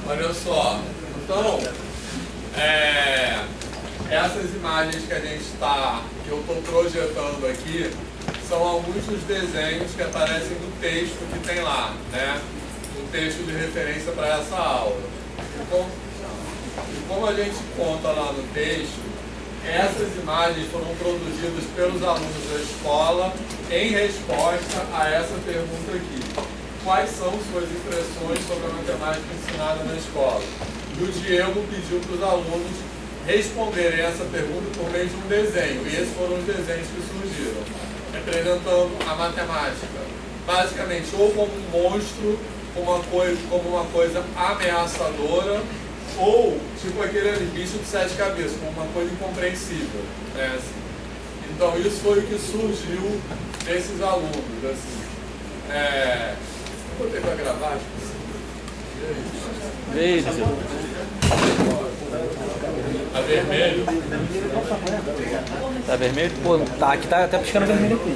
Olha só, então, essas imagens que eu estou projetando aqui, são alguns dos desenhos que aparecem no texto que tem lá, né? No texto de referência para essa aula. Então, como a gente conta lá no texto, essas imagens foram produzidas pelos alunos da escola em resposta a essa pergunta aqui. Quais são suas impressões sobre a matemática ensinada na escola? E o Diego pediu para os alunos responderem essa pergunta por meio de um desenho. E esses foram os desenhos que surgiram, representando a matemática, basicamente, ou como um monstro, como uma coisa ameaçadora, ou tipo aquele bicho de 7 cabeças, como uma coisa incompreensível, né? Assim. Então isso foi o que surgiu desses alunos, assim. Eu botei para gravar, tá vermelho? Tá vermelho? Pô, tá, aqui tá até piscando vermelho aqui.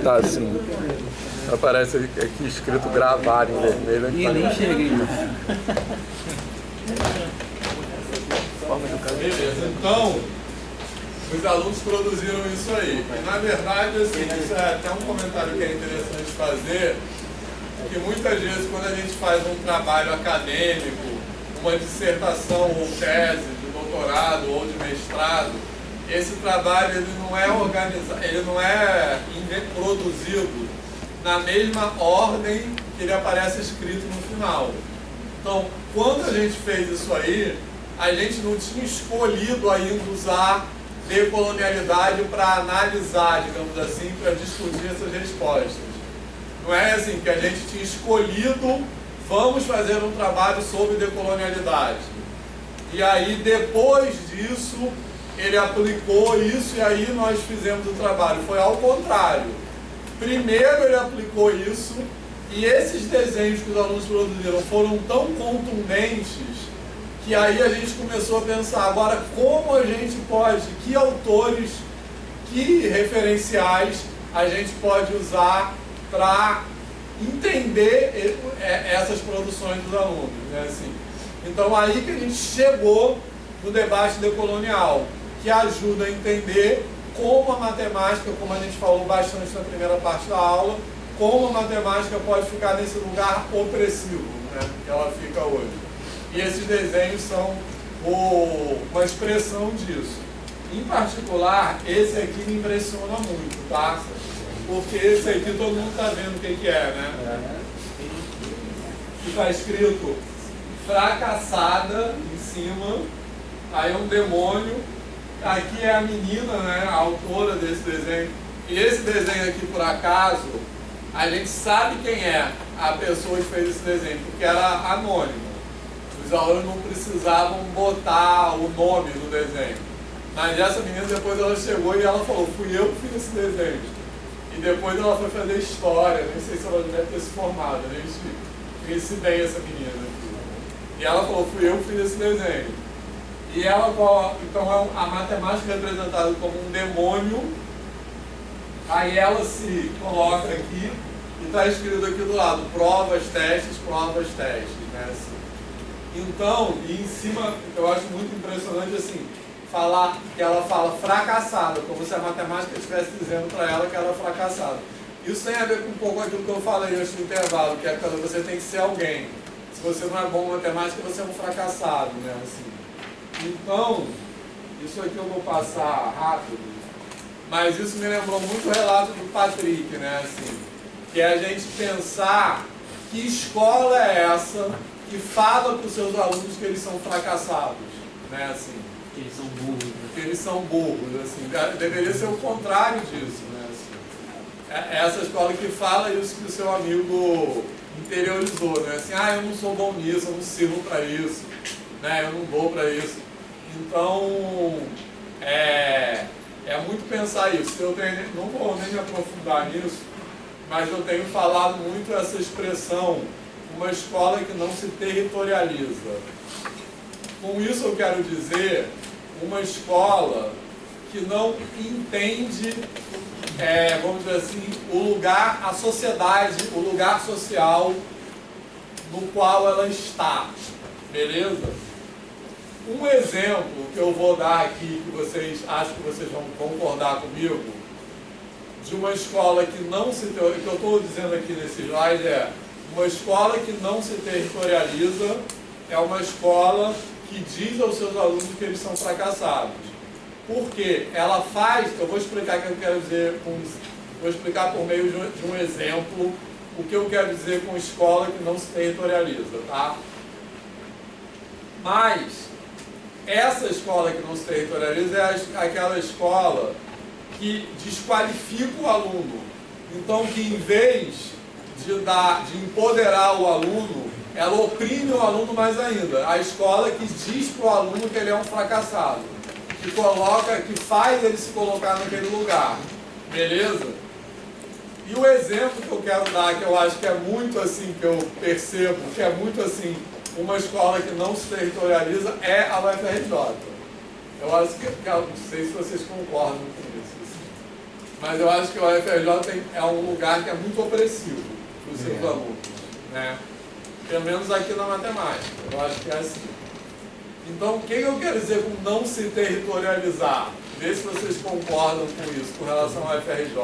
Tá assim. Aparece aqui escrito gravar em vermelho. Ih, nem cheguei. Beleza, então os alunos produziram isso aí. E na verdade, assim, isso é até um comentário que é interessante fazer, que muitas vezes quando a gente faz um trabalho acadêmico, uma dissertação ou tese de doutorado ou de mestrado, esse trabalho ele não é organizado, ele não é produzido na mesma ordem que ele aparece escrito no final. Então, quando a gente fez isso aí, a gente não tinha escolhido ainda usar decolonialidade para analisar, digamos assim, para discutir essas respostas. Não é assim que a gente tinha escolhido, vamos fazer um trabalho sobre decolonialidade. E aí, depois disso, ele aplicou isso e aí nós fizemos o trabalho. Foi ao contrário. Primeiro ele aplicou isso e esses desenhos que os alunos produziram foram tão contundentes que aí a gente começou a pensar agora como a gente pode, que autores, que referenciais a gente pode usar para entender essas produções dos alunos, né? Assim, então aí que a gente chegou no debate decolonial, que ajuda a entender como a matemática, como a gente falou bastante na primeira parte da aula, como a matemática pode ficar nesse lugar opressivo, né, que ela fica hoje. E esses desenhos são uma expressão disso. Em particular, esse aqui me impressiona muito, tá? Porque esse aqui todo mundo está vendo o que é, né? Que está escrito fracassada em cima, aí um demônio. Aqui é a menina, né, a autora desse desenho. E esse desenho aqui, por acaso, a gente sabe quem é a pessoa que fez esse desenho, porque era anônimo. Os alunos não precisavam botar o nome no desenho. Mas essa menina, depois ela chegou e ela falou, fui eu que fiz esse desenho. E depois ela foi fazer história, nem sei se ela deve ter se formado, nem conheci bem essa menina aqui. E ela falou, fui eu que fiz esse desenho. E ela, então a matemática é representada como um demônio, aí ela se coloca aqui e está escrito aqui do lado, provas, testes, né? Assim. Então, e em cima, eu acho muito impressionante assim, falar que ela fala fracassada, como se a matemática estivesse dizendo para ela que ela é fracassada. Isso tem a ver com um pouco aquilo que eu falei antes do intervalo, que é quando você tem que ser alguém. Se você não é bom em matemática, você é um fracassado, né? Assim. Então, isso aqui eu vou passar rápido, mas isso me lembrou muito o relato do Patrick, né? Assim, que é a gente pensar que escola é essa que fala para os seus alunos que eles são fracassados, né? Assim, Que eles são burros. Né? que eles são burros, assim, deveria ser o contrário disso, né? Assim, é essa escola que fala isso que o seu amigo interiorizou, né? Assim, eu não sou bom nisso, eu não sirvo para isso, né? Eu não vou para isso. Então, é muito pensar isso. Não vou nem me aprofundar nisso, mas eu tenho falado muito essa expressão, uma escola que não se territorializa. Com isso eu quero dizer uma escola que não entende, vamos dizer assim, o lugar, a sociedade, o lugar social no qual ela está, beleza? Um exemplo que eu vou dar aqui, que vocês acho que vocês vão concordar comigo, de uma escola que não se, que eu estou dizendo aqui nesse slide uma escola que não se territorializa, é uma escola que diz aos seus alunos que eles são fracassados. Porque ela faz, eu vou explicar o que eu quero dizer, vou explicar por meio de um exemplo o que eu quero dizer com escola que não se territorializa, tá? Mas essa escola que não se territorializa é aquela escola que desqualifica o aluno. Então, que em vez de empoderar o aluno, ela oprime o aluno mais ainda. A escola que diz para o aluno que ele é um fracassado, que faz ele se colocar naquele lugar. Beleza? E o exemplo que eu quero dar, que eu acho que é muito assim, que eu percebo, que é muito assim, uma escola que não se territorializa, é a UFRJ. Eu acho que, não sei se vocês concordam com isso, assim, mas eu acho que a UFRJ é um lugar que é muito opressivo para os seus alunos, né? Pelo menos aqui na matemática, eu acho que é assim. Então, o que eu quero dizer com não se territorializar? Vê se vocês concordam com isso, com relação à UFRJ.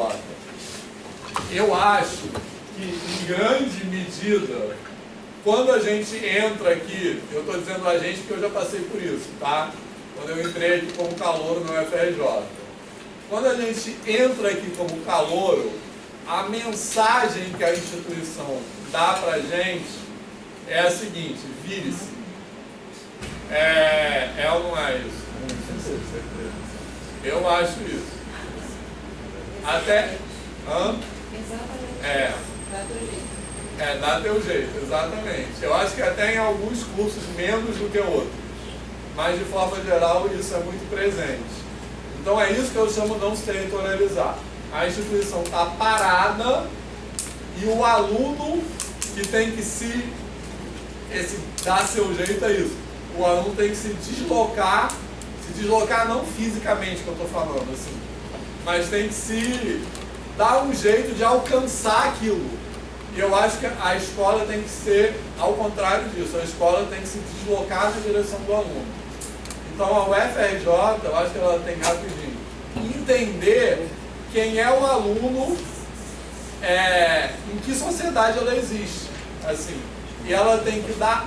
Eu acho que, em grande medida, quando a gente entra aqui, eu estou dizendo a gente porque eu já passei por isso, tá? Quando eu entrei aqui como calouro na UFRJ. Quando a gente entra aqui como calouro, a mensagem que a instituição dá para a gente é a seguinte: vire-se. É ou não é isso? Eu acho isso. Até... dá teu jeito, exatamente. Eu acho que até em alguns cursos menos do que outros. Mas de forma geral isso é muito presente. Então é isso que eu chamo de não se territorializar. A instituição está parada e o aluno que tem que dar seu jeito é isso. O aluno tem que se deslocar não fisicamente que eu estou falando, assim, mas tem que se dar um jeito de alcançar aquilo. E eu acho que a escola tem que ser ao contrário disso, a escola tem que se deslocar na direção do aluno. Então a UFRJ, eu acho que ela tem rapidinho, entender quem é o aluno, em que sociedade ela existe, assim, e ela tem que dar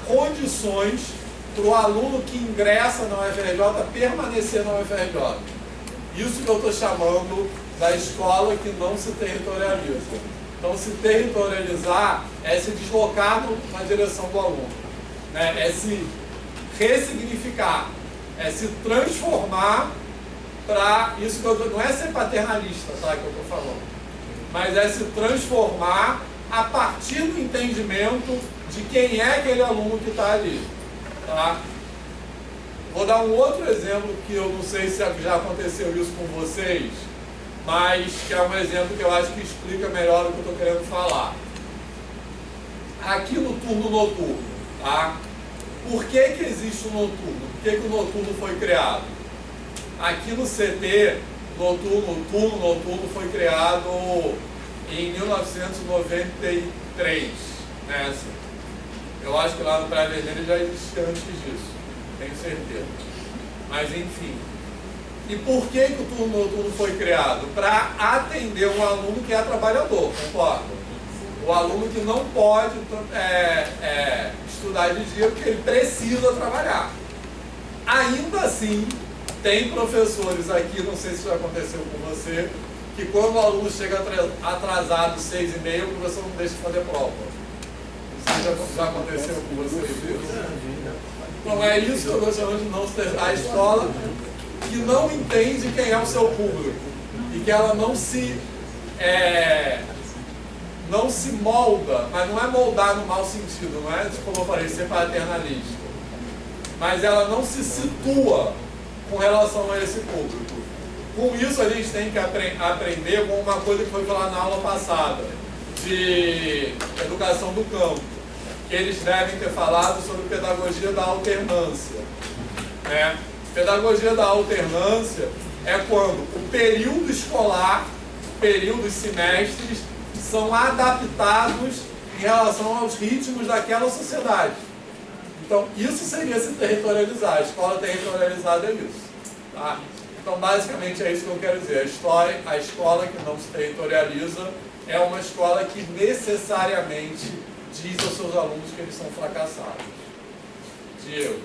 condições para o aluno que ingressa na UFRJ permanecer na UFRJ. Isso que eu estou chamando da escola que não se territorializa. Então, se territorializar é se deslocar na direção do aluno, né? É se ressignificar, é se transformar para isso que não é ser paternalista, tá, que eu estou falando, mas é se transformar a partir do entendimento de quem é aquele aluno que está ali, tá? Vou dar um outro exemplo que eu não sei se já aconteceu isso com vocês, mas que é um exemplo que eu acho que explica melhor o que eu estou querendo falar. Aqui no turno noturno, tá? Por que existe o noturno? Por que o noturno foi criado? Aqui no CT, o turno noturno foi criado em 1993, né? Assim, eu acho que lá no Praia Vermelha já existia antes disso, tenho certeza. Mas enfim. E por que o turno noturno foi criado? Para atender um aluno que é trabalhador, concorda? O aluno que não pode estudar de dia porque ele precisa trabalhar. Ainda assim, tem professores aqui, não sei se já aconteceu com você, que quando o aluno chega atrasado 6h30, o professor não deixa de fazer prova. Não sei se já aconteceu com vocês isso. Então é isso que eu estou chamando de não ter a escola que não entende quem é o seu público e que ela não se molda, mas não é moldar no mau sentido, não é, como eu falei, ser paternalista, mas ela não se situa com relação a esse público. Com isso a gente tem que aprender com uma coisa que foi falada na aula passada, de educação do campo, que eles devem ter falado sobre pedagogia da alternância, né? Pedagogia da alternância é quando o período escolar, períodos semestres, são adaptados em relação aos ritmos daquela sociedade. Então, isso seria se territorializar. A escola territorializada é isso. Tá? Então, basicamente, é isso que eu quero dizer. A escola que não se territorializa é uma escola que necessariamente diz aos seus alunos que eles são fracassados. Diego.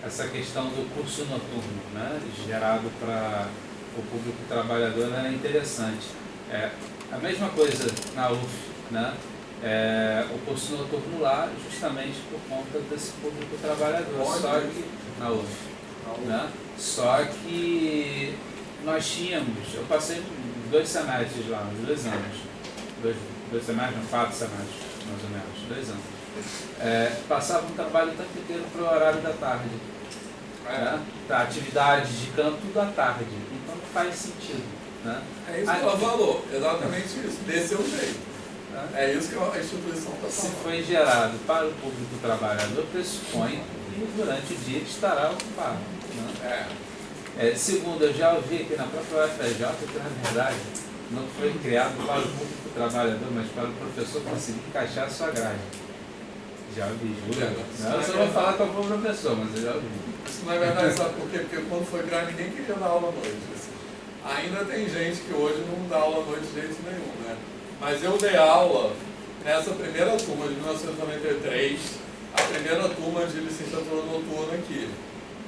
Essa questão do curso noturno, né, gerado para o público trabalhador, é interessante. A mesma coisa na UF, né? O curso noturno lá, justamente por conta desse público trabalhador. Só que na UF, né? Só que nós tínhamos, eu passei 2 semestres lá, 2 anos, 2 semestres, não, 4 semestres, mais ou menos, 2 anos. Passava um trabalho o tempo inteiro para o horário da tarde. Né? Tá, atividades de campo tudo à tarde, então não faz sentido. Né? É isso que ela falou, exatamente isso, desse é o jeito. É isso que a instituição está falando. Se foi gerado para o público trabalhador, pressupõe que durante o dia ele estará ocupado. Né? Segundo, eu já ouvi aqui na própria UFRJ que, na verdade, não foi criado para o público trabalhador, mas para o professor conseguir encaixar a sua grade. Já ouvi, juro. Eu só vou falar com o professor, mas eu já ouvi. Isso não é verdade, sabe por quê? Porque quando foi criado, ninguém queria dar aula à noite. Assim. Ainda tem gente que hoje não dá aula à noite de jeito nenhum, né? Mas eu dei aula nessa primeira turma de 1993, a primeira turma de licenciatura noturna aqui.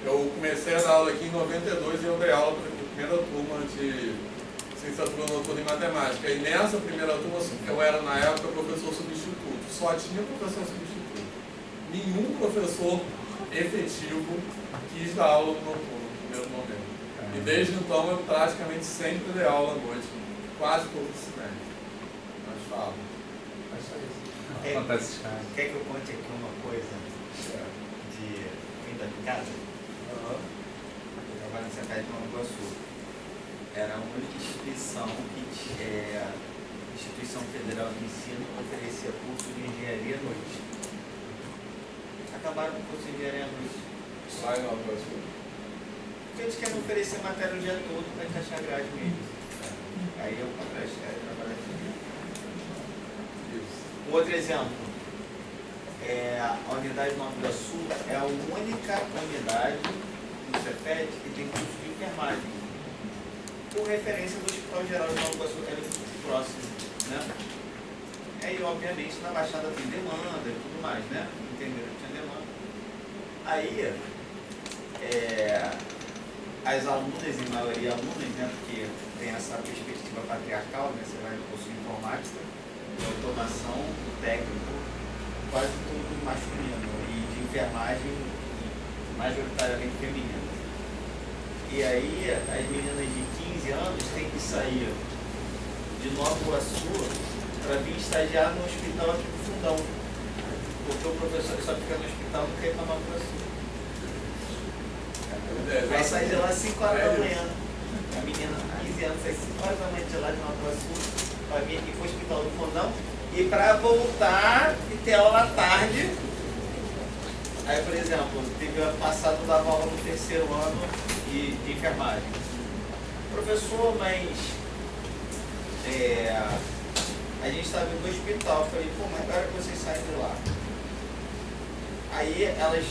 Eu comecei a dar aula aqui em 92 e eu dei aula para a primeira turma de licenciatura noturna em matemática. E nessa primeira turma, eu era na época professor substituto. Só tinha professor substituto. Nenhum professor efetivo quis dar aula no noturno no primeiro momento. E desde então eu praticamente sempre dei aula à noite, quase todo o semestre. Mas fala. É só isso. Quer que eu conte aqui uma coisa de fim da picada? Eu trabalho nessa casa de Nova Iguaçu. Era uma instituição Instituição Federal de Ensino que oferecia curso de engenharia à noite. Acabaram com o curso de engenharia à noite. Lá em Nova Iguaçu. Porque eles querem oferecer matéria o dia todo para encaixar a grade mesmo. Aí eu trabalho aqui. Um outro exemplo. A unidade de Nova Iguaçu é a única unidade do Cefet que tem curso de enfermagem. Por referência do Hospital Geral de Nova Iguaçu, era muito próximo, né? Aí, obviamente, na Baixada tem demanda e tudo mais, né? Entenderam que tinha demanda. Aí, as alunas, em maioria alunas, né? Porque tem essa perspectiva patriarcal, né? Você vai no curso de informática, de automação, técnico, quase tudo masculino, e de enfermagem, majoritariamente feminino. E aí, as meninas de 15 anos têm que sair de Nova Iguaçu para vir estagiar no hospital aqui do Fundão. Porque o professor só fica no hospital não quer ir para Nova Iguaçu. Vai sair de lá às 5 horas da manhã. A menina, 15 anos, sai 5 horas da manhã de lá de Nova Iguaçu para vir aqui para o hospital do Fundão. E para voltar e ter aula à tarde. Aí, por exemplo, teve ano passado eu dava aula no 3º ano de enfermagem. Professor, mas a gente estava indo no hospital. Eu falei, pô, mas agora que vocês saem de lá. Aí elas,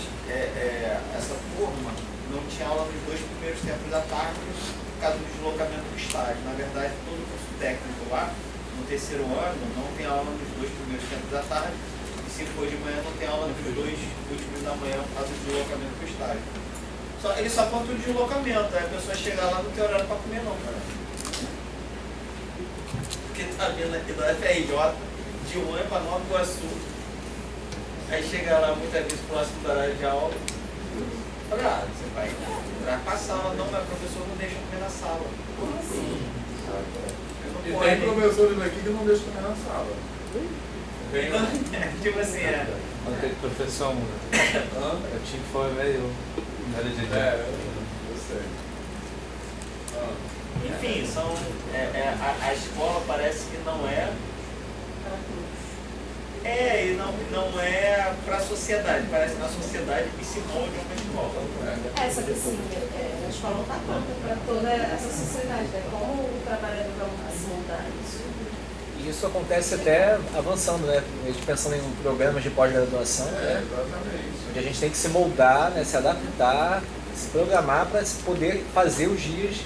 essa turma não tinha aula nos 2 primeiros tempos da tarde por causa do deslocamento do estágio. Na verdade, todo o curso técnico lá, no 3º ano, não tem aula nos 2 primeiros tempos da tarde. E se for de manhã, não tem aula nos 2 últimos da manhã por causa do deslocamento do estágio. Ele só conta o deslocamento, aí a pessoa chegar lá não tem horário para comer não, cara. Porque tá vindo aqui da FRJ, de Uã para Nova Iguaçu. Aí chega lá muitas vezes próximo do horário de aula. Fala, você vai pra sala, não, mas o professor não deixa comer na sala. Como assim? E tem professores aqui que não deixam comer na sala. Tipo assim, Ontem, professor, eu tinha que foi meio. Eu sei. Enfim, a escola parece que não é E não é para a sociedade, parece na sociedade que se molde uma escola. Só que assim, a escola não está pronta para toda essa sociedade, né? Como o trabalhador vai se moldar isso? E isso acontece até avançando, né? A gente pensando em programas de pós-graduação, né? Exatamente. Onde a gente tem que se moldar, né? Se adaptar, se programar para poder fazer os dias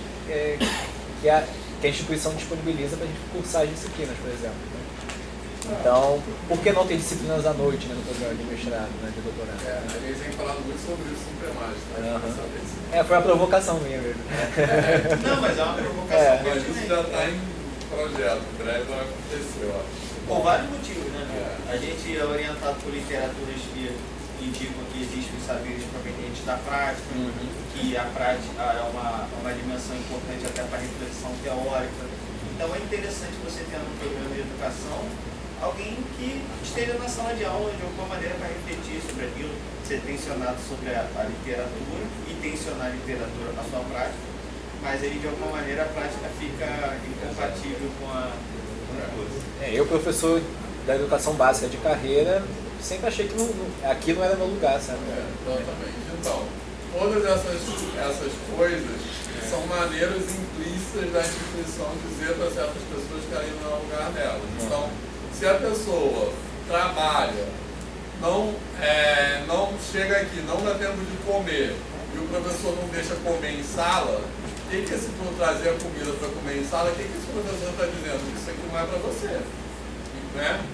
que a instituição disponibiliza para a gente cursar as disciplinas, por exemplo. Então, por que não ter disciplinas à noite, né, no programa de mestrado, né, de doutorado? A gente tem falado muito sobre isso no Premage, tá? Foi uma provocação minha mesmo. Não, mas é uma provocação. Mas isso já está em projeto, em breve vai acontecer, eu acho. Por vários motivos, né? A gente é orientado por literaturas que indicam que existem os saberes provenientes da prática, que a prática é uma dimensão importante até para a reflexão teórica. Então é interessante você ter no programa de educação alguém que esteja na sala de aula de alguma maneira para refletir sobre aquilo, ser tensionado sobre a literatura e tensionar a literatura na sua prática, mas aí de alguma maneira a prática fica incompatível com a coisa. Eu, professor da educação básica de carreira, sempre achei que aqui não era meu lugar, sabe? Exatamente. Então, todas essas coisas são maneiras implícitas da instituição dizer para certas pessoas que ali não é o lugar delas. Então, se a pessoa trabalha, não chega aqui, não dá tempo de comer, e o professor não deixa comer em sala, o que esse for trazer a comida para comer em sala, o que esse professor está dizendo? Isso aqui não é para você. Né?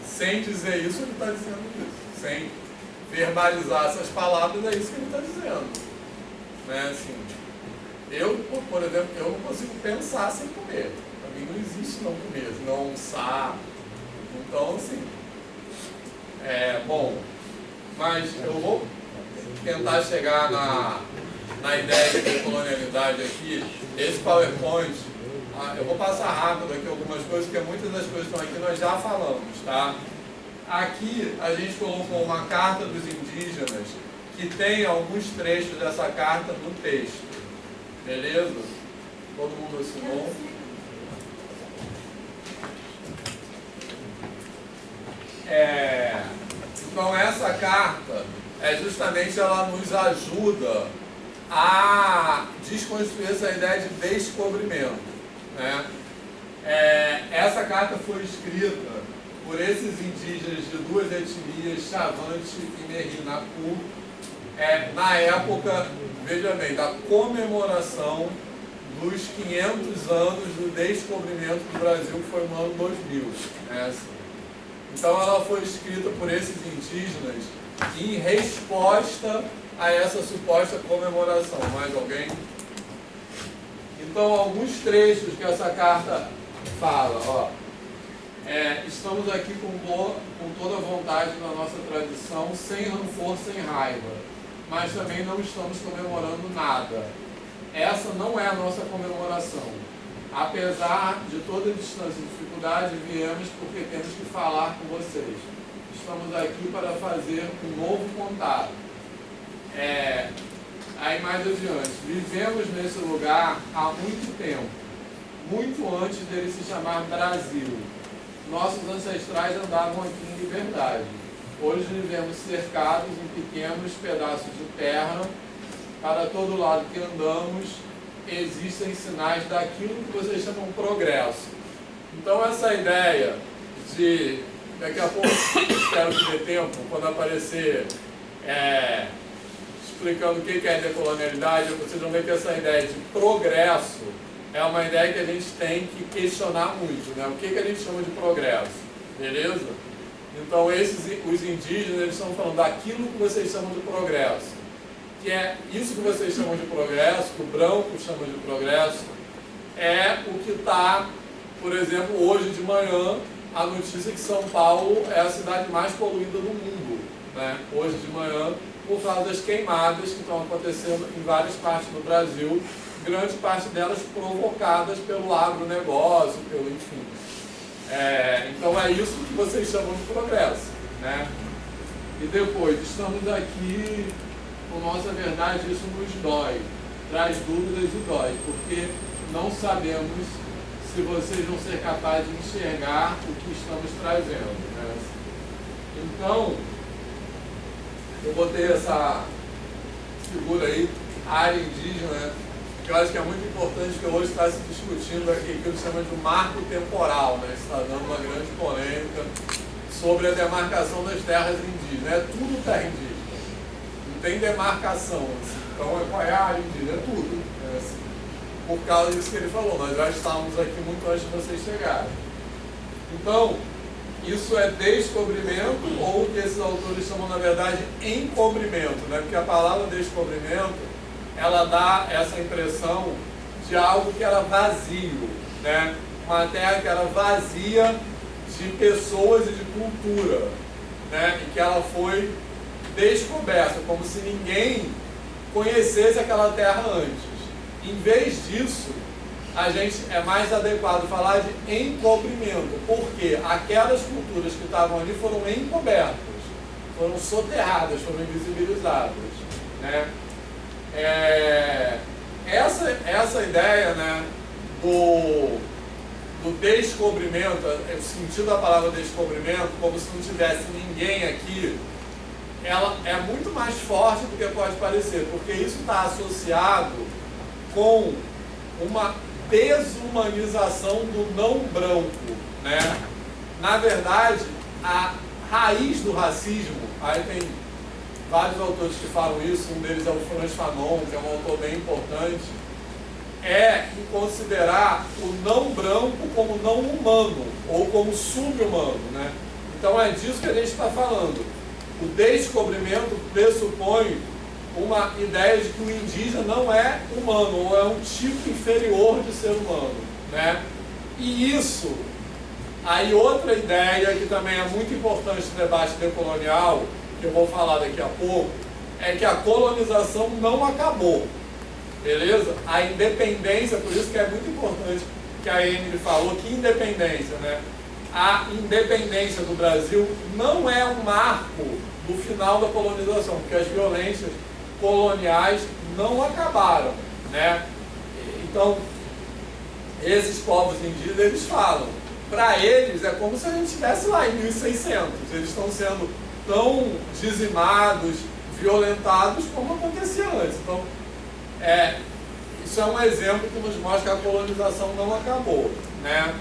Sem dizer isso, ele está dizendo isso. Sem verbalizar essas palavras, é isso que ele está dizendo. Né? Assim, eu, por exemplo, eu não consigo pensar sem comer. Para mim não existe não comer, não almoçar. Então, assim, bom, mas eu vou tentar chegar na ideia de decolonialidade aqui. Esse PowerPoint, eu vou passar rápido aqui algumas coisas, porque muitas das coisas que estão aqui nós já falamos, tá? Aqui a gente colocou uma carta dos indígenas que tem alguns trechos dessa carta no texto. Beleza? Todo mundo assinou? Então essa carta justamente ela nos ajuda a desconstruir essa ideia de descobrimento, né? Essa carta foi escrita por esses indígenas de duas etnias, Chavante e Merinacu, na época, veja bem, da comemoração dos 500 anos do descobrimento do Brasil, que foi no ano 2000. Né? Então ela foi escrita por esses indígenas em resposta a essa suposta comemoração. Mais alguém? Então, alguns trechos que essa carta fala, ó. Estamos aqui com toda a vontade na nossa tradição, sem rancor, sem raiva, mas também não estamos comemorando nada. Essa não é a nossa comemoração. Apesar de toda a distância e dificuldade, viemos porque temos que falar com vocês. Estamos aqui para fazer um novo contato. Aí mais adiante, vivemos nesse lugar há muito tempo, muito antes dele se chamar Brasil. Nossos ancestrais andavam aqui em liberdade. Hoje vivemos cercados em pequenos pedaços de terra. Para todo lado que andamos, existem sinais daquilo que vocês chamam de progresso. Então essa ideia de, daqui a pouco, espero que dê tempo, quando aparecer explicando o que é decolonialidade, vocês vão ver que essa ideia de progresso é uma ideia que a gente tem que questionar muito, né? O que a gente chama de progresso, beleza? Então os indígenas, eles estão falando daquilo que vocês chamam de progresso, que é isso que vocês chamam de progresso, que o branco chama de progresso, é o que está, por exemplo, hoje de manhã, a notícia que São Paulo é a cidade mais poluída do mundo, né? Hoje de manhã, por causa das queimadas que estão acontecendo em várias partes do Brasil, grande parte delas provocadas pelo agronegócio, pelo enfim. Então é isso que vocês chamam de progresso, né? E depois, estamos aqui com nossa verdade, isso nos dói, traz dúvidas e dói, porque não sabemos se vocês vão ser capazes de enxergar o que estamos trazendo, né? Então, eu botei essa figura aí, área indígena, que eu acho que é muito importante, que hoje está se discutindo aqui, que eles chamam de marco temporal, né? Está dando uma grande polêmica sobre a demarcação das terras indígenas. É tudo terra indígena, não tem demarcação, assim. Então, qual é a área indígena? É tudo, né? Assim, por causa disso que ele falou, nós já estávamos aqui muito antes de vocês chegarem. Então, isso é descobrimento, ou o que esses autores chamam, na verdade, encobrimento, né? Porque a palavra descobrimento, ela dá essa impressão de algo que era vazio, né? Uma terra que era vazia de pessoas e de cultura, né? E que ela foi descoberta, como se ninguém conhecesse aquela terra antes. Em vez disso, a gente é mais adequado falar de encobrimento, porque aquelas culturas que estavam ali foram encobertas, foram soterradas, foram invisibilizadas, né? Essa ideia, né, do descobrimento, o sentido da palavra descobrimento, como se não tivesse ninguém aqui, ela é muito mais forte do que pode parecer, porque isso está associado com uma desumanização do não branco, né? Na verdade, a raiz do racismo, aí tem vários autores que falam isso, um deles é o Frantz Fanon, que é um autor bem importante, é em considerar o não branco como não humano, ou como sub-humano, né? Então é disso que a gente está falando. O descobrimento pressupõe uma ideia de que o indígena não é humano, ou é um tipo inferior de ser humano, né? E isso, aí outra ideia que também é muito importante no debate decolonial, que eu vou falar daqui a pouco, é que a colonização não acabou, beleza? A independência, por isso que é muito importante que a Emily falou, que independência, né? A independência do Brasil não é um marco do final da colonização, porque as violências coloniais não acabaram, né? Então, esses povos indígenas, eles falam, para eles é como se a gente estivesse lá em 1600, eles estão sendo tão dizimados, violentados como acontecia antes. Então, isso é um exemplo que nos mostra que a colonização não acabou, né?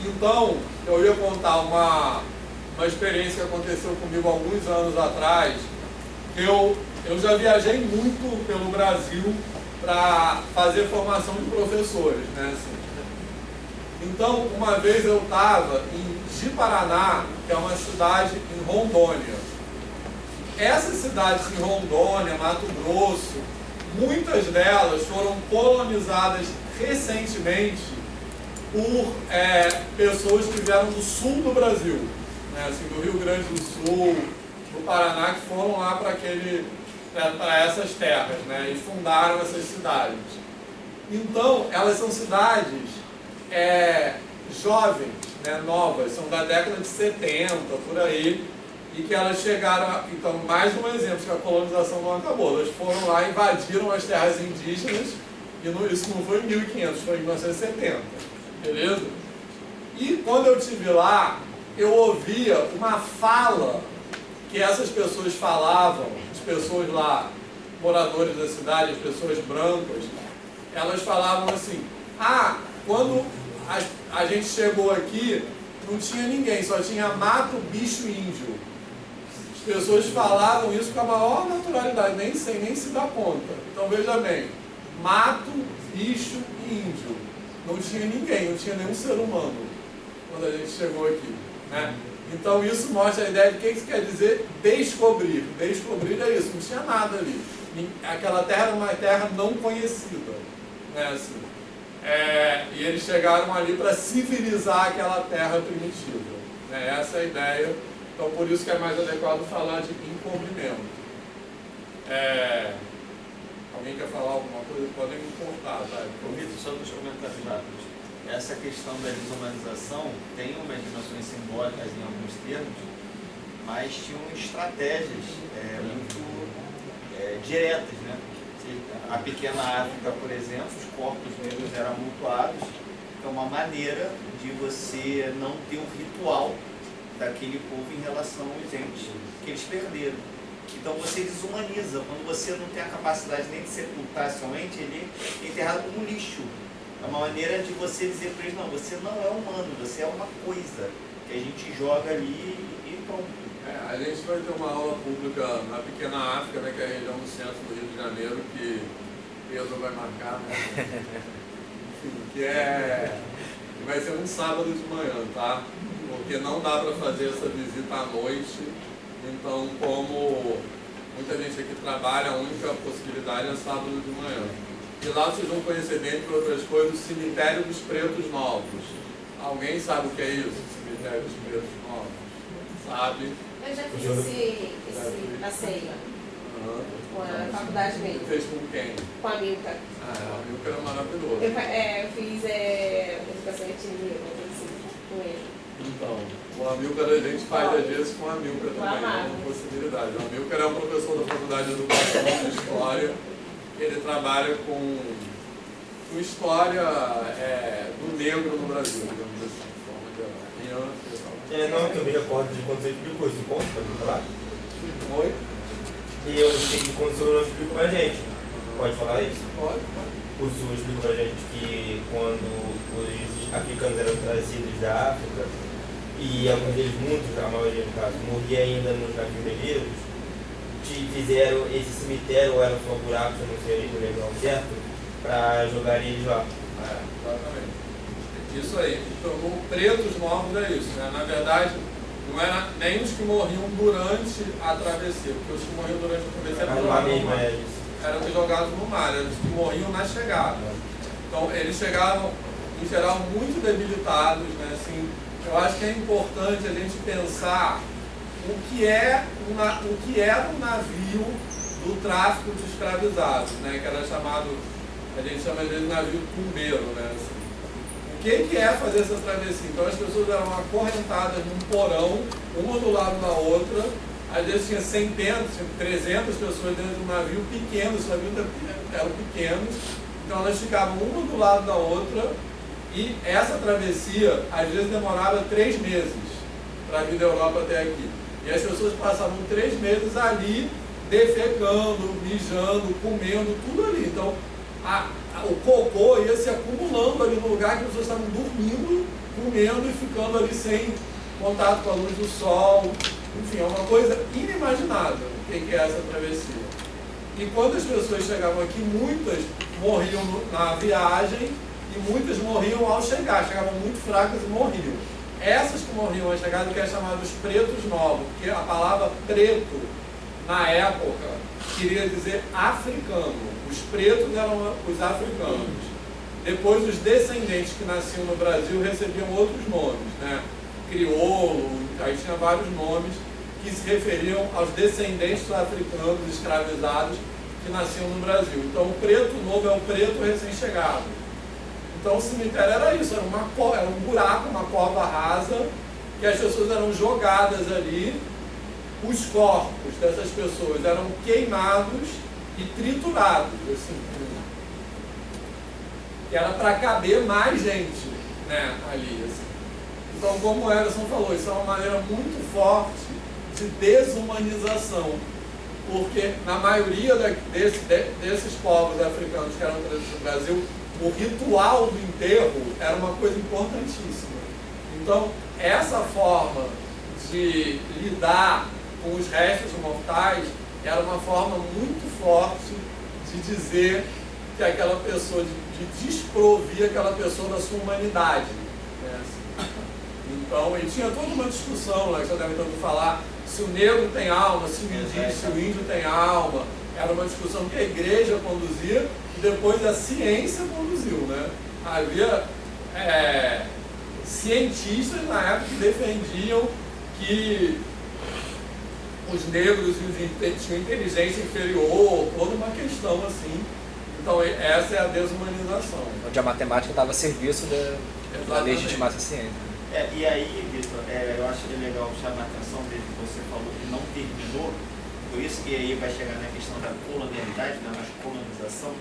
Então, eu ia contar uma experiência que aconteceu comigo há alguns anos atrás. Eu já viajei muito pelo Brasil para fazer formação de professores, né? Assim. Então, uma vez eu estava em Ji-Paraná, que é uma cidade em Rondônia. Essas cidades em Rondônia, Mato Grosso, muitas delas foram colonizadas recentemente por pessoas que vieram do sul do Brasil, né? Assim, do Rio Grande do Sul, do Paraná, que foram lá para essas terras, né? E fundaram essas cidades. Então, elas são cidades jovens, né? Novas, são da década de 70, por aí, e que elas chegaram, então, mais um exemplo que a colonização não acabou. Elas foram lá, invadiram as terras indígenas, e isso não foi em 1500, foi em 1970, beleza? E quando eu estive lá, eu ouvia uma fala que essas pessoas falavam, as pessoas lá, moradores da cidade, as pessoas brancas, elas falavam assim, quando a gente chegou aqui, não tinha ninguém, só tinha mato, bicho e índio. As pessoas falavam isso com a maior naturalidade, nem se dá conta. Então veja bem, mato, bicho e índio. Não tinha ninguém, não tinha nenhum ser humano quando a gente chegou aqui, né? Então isso mostra a ideia de que isso quer dizer descobrir. Descobrir é isso, não tinha nada ali. Aquela terra era uma terra não conhecida, né? Assim, e eles chegaram ali para civilizar aquela terra primitiva, né? Essa é a ideia. Então por isso que é mais adequado falar de encobrimento. Alguém quer falar alguma coisa? Podem me cortar, tá? Vitor, só dos comentários rápidos. Essa questão da desumanização tem umas dimensões simbólicas em alguns termos, mas tinham estratégias muito diretas, né? Se a A pequena África, por exemplo, os corpos negros eram amontoados. É uma maneira de você não ter um ritual daquele povo em relação aos entes que eles perderam. Então você desumaniza. Quando você não tem a capacidade nem de sepultar seu ente, ele é enterrado como um lixo. É uma maneira de você dizer para eles, não, você não é humano, você é uma coisa que a gente joga ali e pronto. A gente vai ter uma aula pública na pequena África, né, que é a região do centro do Rio de Janeiro, que Pedro vai marcar, né? Enfim, que vai ser um sábado de manhã, tá? Porque não dá para fazer essa visita à noite, então como muita gente aqui trabalha, a única possibilidade é sábado de manhã. E lá vocês vão conhecer, dentre outras coisas, o Cemitério dos Pretos Novos. Alguém sabe o que é isso, Cemitério dos Pretos Novos? Sabe? Eu já fiz esse passeio com a faculdade mesmo. Fez com quem? Com a Milka. A Milka era maravilhoso. Eu fiz educação etnia, com ele. Então, o Amilcar a gente faz às vezes com a Amilcar também, é uma possibilidade. O Amilcar é um professor da Faculdade de Educação e História. Ele trabalha com história do negro no Brasil, digamos assim, de forma geral. Não, eu também recordo de quando você explicou isso. Conta pra mim falar? Oi? E eu sei que quando o senhor não explicou pra gente. Pode falar isso? Pode. O senhor explicou pra gente que quando os africanos eram trazidos da África, e alguns deles, muitos, a maioria no caso, morria ainda nos navios negreiros, fizeram esse cemitério, ou era só buracos, eu não sei, não lembro ao certo, para jogar eles lá. Exatamente. Isso aí. Então, o pretos novos é isso, né? Na verdade, não era nem os que morriam durante a travessia, porque os que morriam durante a travessia eram jogados no mar, eram os que morriam na chegada. Então, eles chegavam, em geral, muito debilitados, né? Assim, eu acho que é importante a gente pensar o que era um navio do tráfico de escravizados, né? Que era chamado, a gente chama de navio tumbeiro, né? Assim, o que é fazer essa travessia? Então as pessoas eram acorrentadas num porão, uma do lado da outra, às vezes tinha centenas, 300 pessoas dentro de um navio pequeno, os navios eram pequenos, então elas ficavam uma do lado da outra, e essa travessia às vezes demorava 3 meses para vir da Europa até aqui. E as pessoas passavam 3 meses ali, defecando, mijando, comendo, tudo ali. Então o cocô ia se acumulando ali no lugar que as pessoas estavam dormindo, comendo e ficando ali sem contato com a luz do sol. Enfim, é uma coisa inimaginável o que é essa travessia. E quando as pessoas chegavam aqui, muitas morriam na viagem e muitas morriam ao chegar, chegavam muito fracas e morriam. Essas que morriam ao chegar, que é chamado os pretos novos, porque a palavra preto, na época, queria dizer africano. Os pretos eram os africanos. Depois, os descendentes que nasciam no Brasil recebiam outros nomes, né? Crioulo, aí tinha vários nomes que se referiam aos descendentes africanos escravizados que nasciam no Brasil. Então, o preto novo é o preto recém-chegado. Então, o cemitério era isso, era um buraco, uma cova rasa, que as pessoas eram jogadas ali, os corpos dessas pessoas eram queimados e triturados, assim, que era para caber mais gente, né, ali, assim. Então, como o Everson falou, isso é uma maneira muito forte de desumanização, porque na maioria desses povos africanos que eram trazidos no Brasil, o ritual do enterro era uma coisa importantíssima. Então, essa forma de lidar com os restos mortais era uma forma muito forte de dizer que aquela pessoa, de desprovir aquela pessoa da sua humanidade, né? Então, e tinha toda uma discussão lá, que você deve ter ouvido falar, se o negro tem alma, se o índio tem alma. Era uma discussão que a igreja conduzia e depois a ciência conduziu, né? Havia cientistas na época que defendiam que os negros tinham inteligência inferior, toda uma questão assim. Então essa é a desumanização. Onde a matemática estava a serviço da legitimar essa ciência. E aí, Vitor, eu acho que é legal chamar a atenção desde que você falou que não terminou, Por isso que aí vai chegar na questão da colonialidade, não é mais colonização,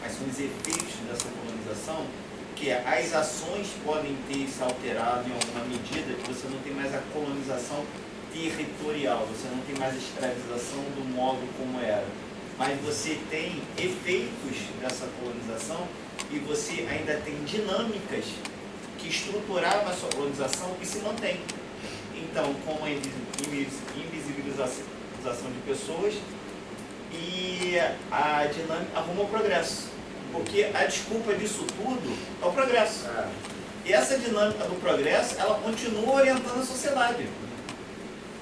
mas são os efeitos dessa colonização, que as ações podem ter se alterado em alguma medida, que você não tem mais a colonização territorial, você não tem mais a escravização do modo como era. Mas você tem efeitos dessa colonização e você ainda tem dinâmicas que estruturavam a sua colonização e se mantém. Então, como a invisibilização de pessoas e a dinâmica arruma o progresso. Porque a desculpa disso tudo é o progresso. E essa dinâmica do progresso, ela continua orientando a sociedade.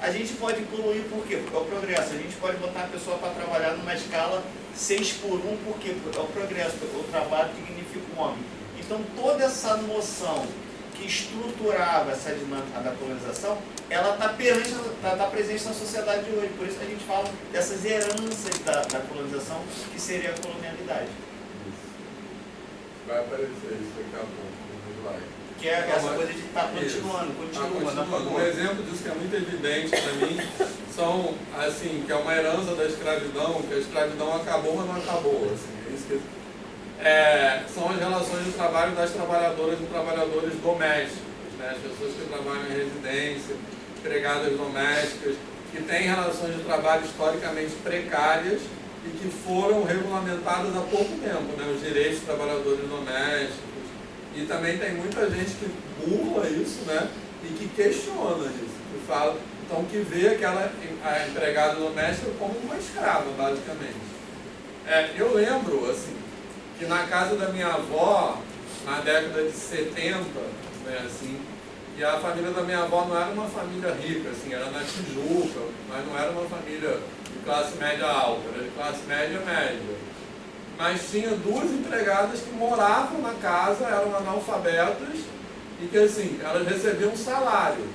A gente pode poluir por quê? Porque é o progresso. A gente pode botar a pessoa para trabalhar numa escala 6:1, por quê? Porque é o progresso. O trabalho dignifica o homem. Então, toda essa noção que estruturava essa dinâmica da colonização, ela está presente na sociedade de hoje. Por isso que a gente fala dessas heranças da colonização, que seria a colonialidade. Vai aparecer isso daqui a pouco no slide. Que é essa coisa de estar continuando. Um exemplo disso que é muito evidente para mim são, assim, que é uma herança da escravidão, que a escravidão acabou, mas não acabou. Assim, é isso que, são as relações de trabalho das trabalhadoras e trabalhadores domésticos, né? As pessoas que trabalham em residência, empregadas domésticas, que têm relações de trabalho historicamente precárias e que foram regulamentadas há pouco tempo, né? Os direitos dos trabalhadores domésticos. E também tem muita gente que burla isso, né? E que questiona isso, que fala, então que vê a empregada doméstica como uma escrava, basicamente. Eu lembro, assim, que na casa da minha avó, na década de 70, né, assim, e a família da minha avó não era uma família rica, assim, era na Tijuca, mas não era uma família de classe média alta, era de classe média média. Mas tinha duas empregadas que moravam na casa, eram analfabetas, e que, assim, elas recebiam um salário,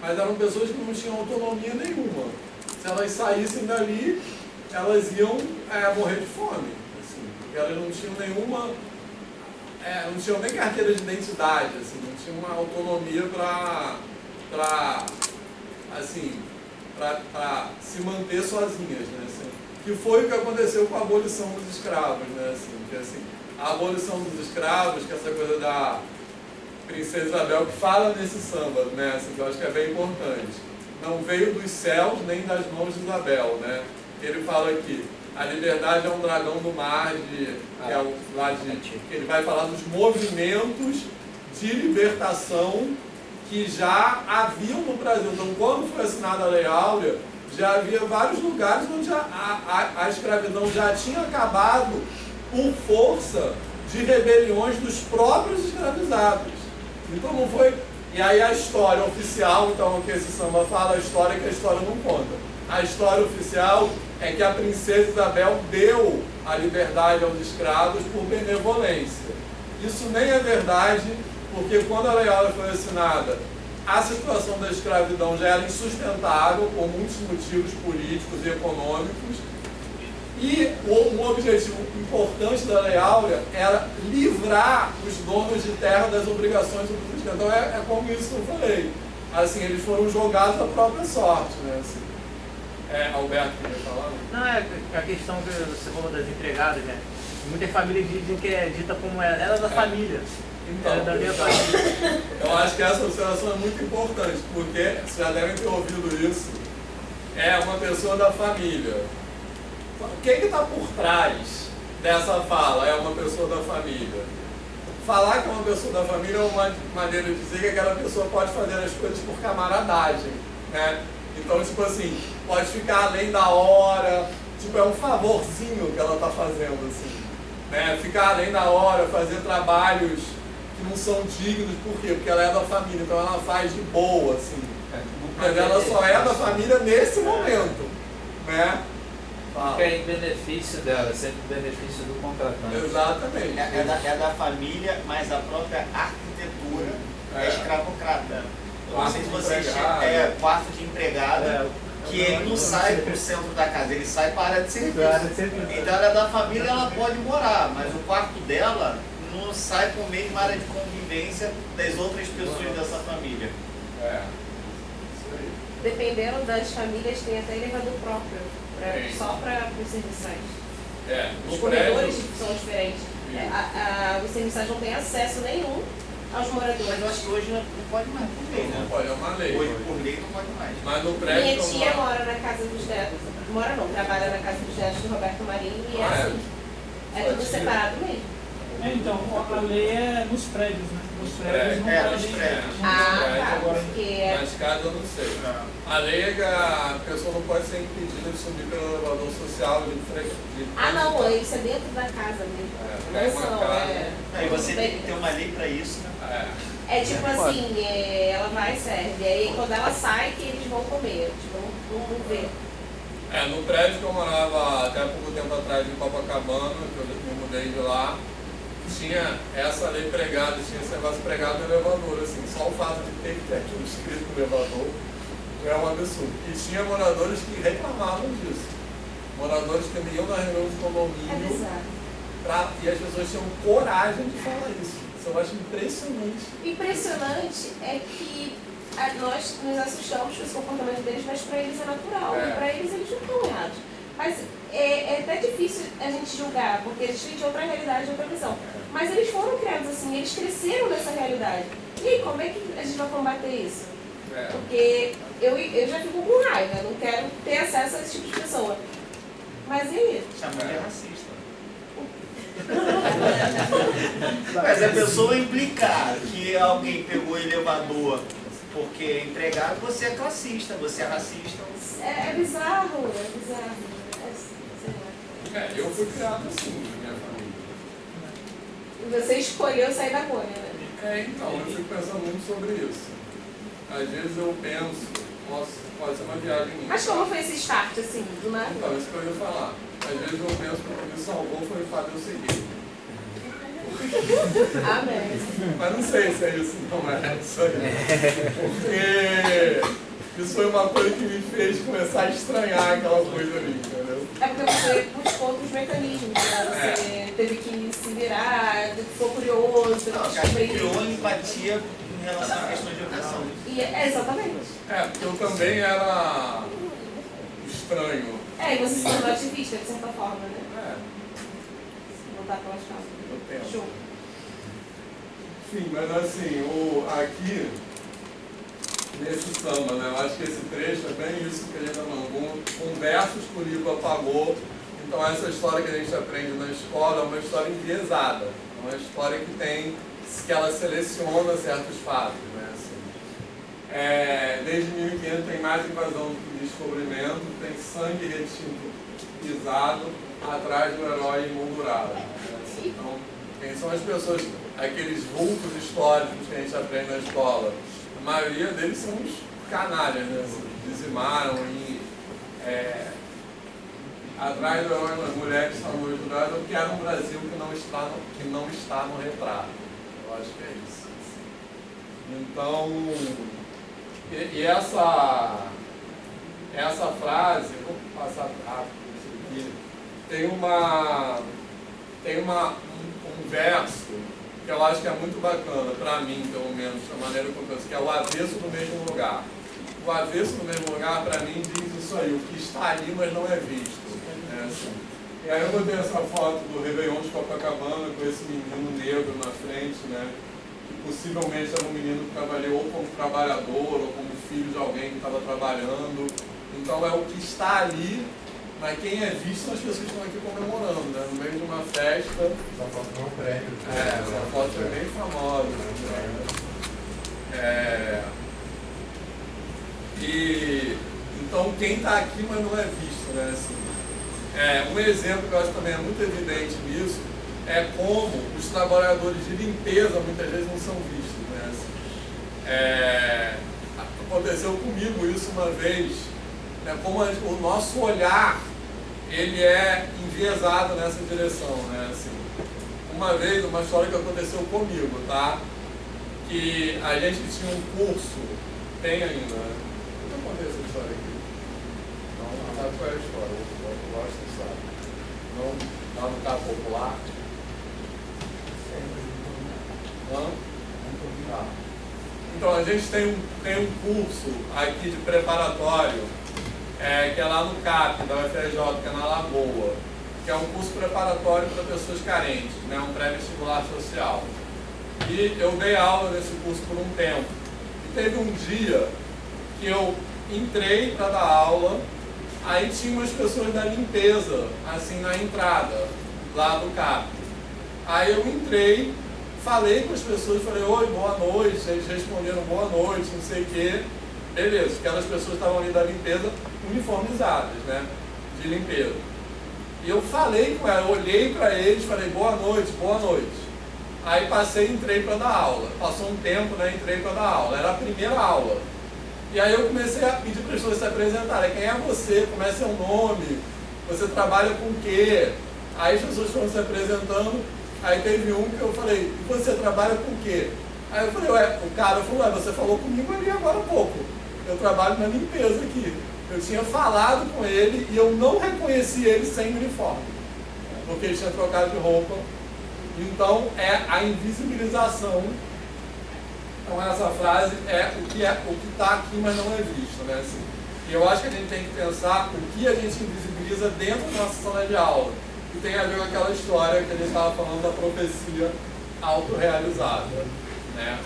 mas eram pessoas que não tinham autonomia nenhuma. Se elas saíssem dali, elas iam morrer de fome, assim, porque elas não tinham nenhuma... não tinham nem carteira de identidade, assim, não tinham uma autonomia para se manter sozinhas, né, assim, que foi o que aconteceu com a abolição dos escravos, né, assim, que, assim, a abolição dos escravos, que essa coisa da Princesa Isabel, que fala nesse samba, né, assim, que eu acho que é bem importante, não veio dos céus nem das mãos de Isabel, né, ele fala aqui, a liberdade é um dragão do mar, que ele vai falar dos movimentos de libertação que já haviam no Brasil. Então, quando foi assinada a Lei Áurea, já havia vários lugares onde a escravidão já tinha acabado por força de rebeliões dos próprios escravizados. Então não foi... E aí a história oficial, então, o que esse samba fala, a história que a história não conta. A história oficial é que a Princesa Isabel deu a liberdade aos escravos por benevolência. Isso nem é verdade, porque quando a Lei Áurea foi assinada, a situação da escravidão já era insustentável por muitos motivos políticos e econômicos, e um objetivo importante da Lei Áurea era livrar os donos de terra das obrigações sobre os escravos. Então é como isso que eu falei. Assim, eles foram jogados à própria sorte, né? Assim, Alberto, queria falar? Não, é a questão que você falou das empregadas, né? Muitas famílias dizem que é dita como ela da família. Então, da minha família. Eu acho que essa observação é muito importante, porque vocês já devem ter ouvido isso. É uma pessoa da família. O que está por trás dessa fala? É uma pessoa da família. Falar que é uma pessoa da família é uma maneira de dizer que aquela pessoa pode fazer as coisas por camaradagem, né? Então, tipo assim, pode ficar além da hora, tipo, é um favorzinho que ela está fazendo, assim, né? Ficar além da hora, fazer trabalhos que não são dignos, por quê? Porque ela é da família, então ela faz de boa, assim. Mas ela só é da família nesse momento, né? Fica em benefício dela, sempre em benefício do contratante. Exatamente. É da família, mas a própria arquitetura é escravocrata. Eu não sei se vocês quarto de empregada, que ele não sai para o centro da casa, ele sai para a área de serviço. Então ela é da família, ela pode morar, mas o quarto dela não sai por meio de uma área de convivência das outras pessoas dessa família. Dependendo das famílias, tem até elevador próprio. só para os serviçais. No Os corredores prédio, são diferentes. Os serviçais não têm acesso nenhum aos Mas moradores. eu acho que hoje não pode mais por lei, não né? pode, é uma lei. Hoje por lei não pode mais. Mas no Minha prédio tia mora na casa dos netos. Mora não, trabalha na casa dos netos do Roberto Marinho e é assim. É tudo separado mesmo. Então, a lei é nos prédios, né? Nos prédios não nos podem. prédios. Tá. agora- Porque nas casas eu não sei. A lei é que a pessoa não pode ser impedida de subir pelo elevador social não, isso é dentro da casa mesmo. É Não uma são, casa. Aí você tem que ter uma lei pra isso, né? É tipo assim, ela vai e serve. Aí quando ela sai, que eles vão comer. Tipo, vão ver. No prédio que eu morava até pouco tempo atrás em Copacabana, que eu me mudei de lá, tinha essa lei pregada, tinha esse negócio pregado no elevador, assim, só o fato de ter que ter aquilo escrito no elevador é um absurdo. E tinha moradores que reclamavam disso. Moradores que iam na reunião de É condomínio bizarro. e as pessoas tinham coragem de falar isso. Isso eu acho impressionante. Impressionante é que nós nos assustamos com esse comportamento deles, mas para eles é natural. Para eles não estão errados. Mas é até difícil a gente julgar, porque eles têm de outra realidade, de outra visão. Mas eles foram criados assim, eles cresceram nessa realidade. E aí, como é que a gente vai combater isso? Porque eu já fico com raiva, eu não quero ter acesso a esse tipo de pessoa. Mas e aí? Chamou de racista. Mas a pessoa implicar que alguém pegou o elevador porque é empregado, você é classista, você é racista. É bizarro, é bizarro. Sei lá. Eu fui criado assim na minha família. E você escolheu sair da bolha, né? Então, eu fico pensando muito sobre isso. Às vezes eu penso, pode ser uma viagem minha. Mas como foi esse start, assim, do nada? Então, isso que eu ia falar. Às vezes eu penso que o que me salvou foi o fato de eu ser gay. Amém. Mas não sei se é isso, não é isso aí. Porque isso foi uma coisa que me fez começar a estranhar aquela coisa ali, entendeu? É porque você buscou outros mecanismos, né? Você teve que se virar, ficou curioso, teve que descobrir. Criou empatia em relação à questão de educação. Exatamente. Porque eu também era estranho. E você se tornou ativista, de certa forma, né? Voltar pelas calças. Eu penso. Show. Sim, mas assim, aqui, nesse samba, né? Eu acho que esse trecho é bem isso que a gente está falando, com versos que o livro apagou. Então essa história que a gente aprende na escola é uma história enviesada, é uma história que ela seleciona certos fatos, né? Assim, desde 1500 tem mais invasão do que descobrimento, tem sangue retinto pisado atrás do herói emoldurado. Né? Assim, então, quem são as pessoas, aqueles vultos históricos que a gente aprende na escola? A maioria deles são os canalhas, né? Dizimaram e atrás do herói das mulheres são emolduradas. Eu quero um Brasil que não está no retrato. Eu acho que é isso. Então, e essa frase, vou passar rápido isso aqui, tem um verso que eu acho que é muito bacana, para mim, pelo menos, da maneira que eu penso, que é o avesso do mesmo lugar. O avesso do mesmo lugar, para mim, diz isso aí, o que está ali, mas não é visto. Né? Assim. E aí eu botei essa foto do Réveillon de Copacabana com esse menino negro na frente, né? Que possivelmente era um menino que trabalhou ou como trabalhador ou como filho de alguém que estava trabalhando. Então é o que está ali, mas quem é visto são as pessoas que estão aqui comemorando, né? No meio de uma festa. Essa foto não é um prédio. Essa foto é bem famosa. Então quem está aqui, mas não é visto, né? Assim, um exemplo que eu acho também é muito evidente nisso é como os trabalhadores de limpeza muitas vezes não são vistos, né? Assim, aconteceu comigo isso uma vez, né? Como o nosso olhar ele é enviesado nessa direção, né? Assim, uma vez, uma história que aconteceu comigo, tá? Que a gente tinha um curso, tem ainda, né? O que aconteceu essa história aqui? Não sabe qual é a história, eu gosto de saber. Não, lá no caso popular. Não? Tá. Então a gente tem um curso aqui de preparatório que é lá no CAP, da UFRJ, que é na Lagoa, que é um curso preparatório para pessoas carentes, né, um pré-vestibular social. E eu dei aula nesse curso por um tempo. E teve um dia que eu entrei para dar aula, aí tinha umas pessoas da limpeza, assim, na entrada, lá do CAP. Aí eu entrei, falei com as pessoas, falei, oi, boa noite, eles responderam boa noite, não sei o quê. Beleza, aquelas pessoas estavam ali da limpeza, uniformizadas, né, de limpeza. E eu falei com ela, eu olhei para eles, falei, boa noite, boa noite. Aí passei e entrei para dar aula. Passou um tempo, né, entrei para dar aula. Era a primeira aula. E aí eu comecei a pedir para as pessoas se apresentarem. Quem é você? Como é seu nome? Você trabalha com o quê? Aí as pessoas foram se apresentando. Aí teve um que eu falei, e você trabalha com o quê? Aí eu falei, ué, o cara falou, ué, você falou comigo ali agora há pouco. Eu trabalho na limpeza aqui. Eu tinha falado com ele e eu não reconheci ele sem uniforme, porque ele tinha trocado de roupa. Então, é a invisibilização. Então, essa frase é o que está aqui, mas não é visto, né? Assim, e eu acho que a gente tem que pensar o que a gente invisibiliza dentro da nossa sala de aula, que tem a ver com aquela história que a gente estava falando da profecia autorrealizada, né?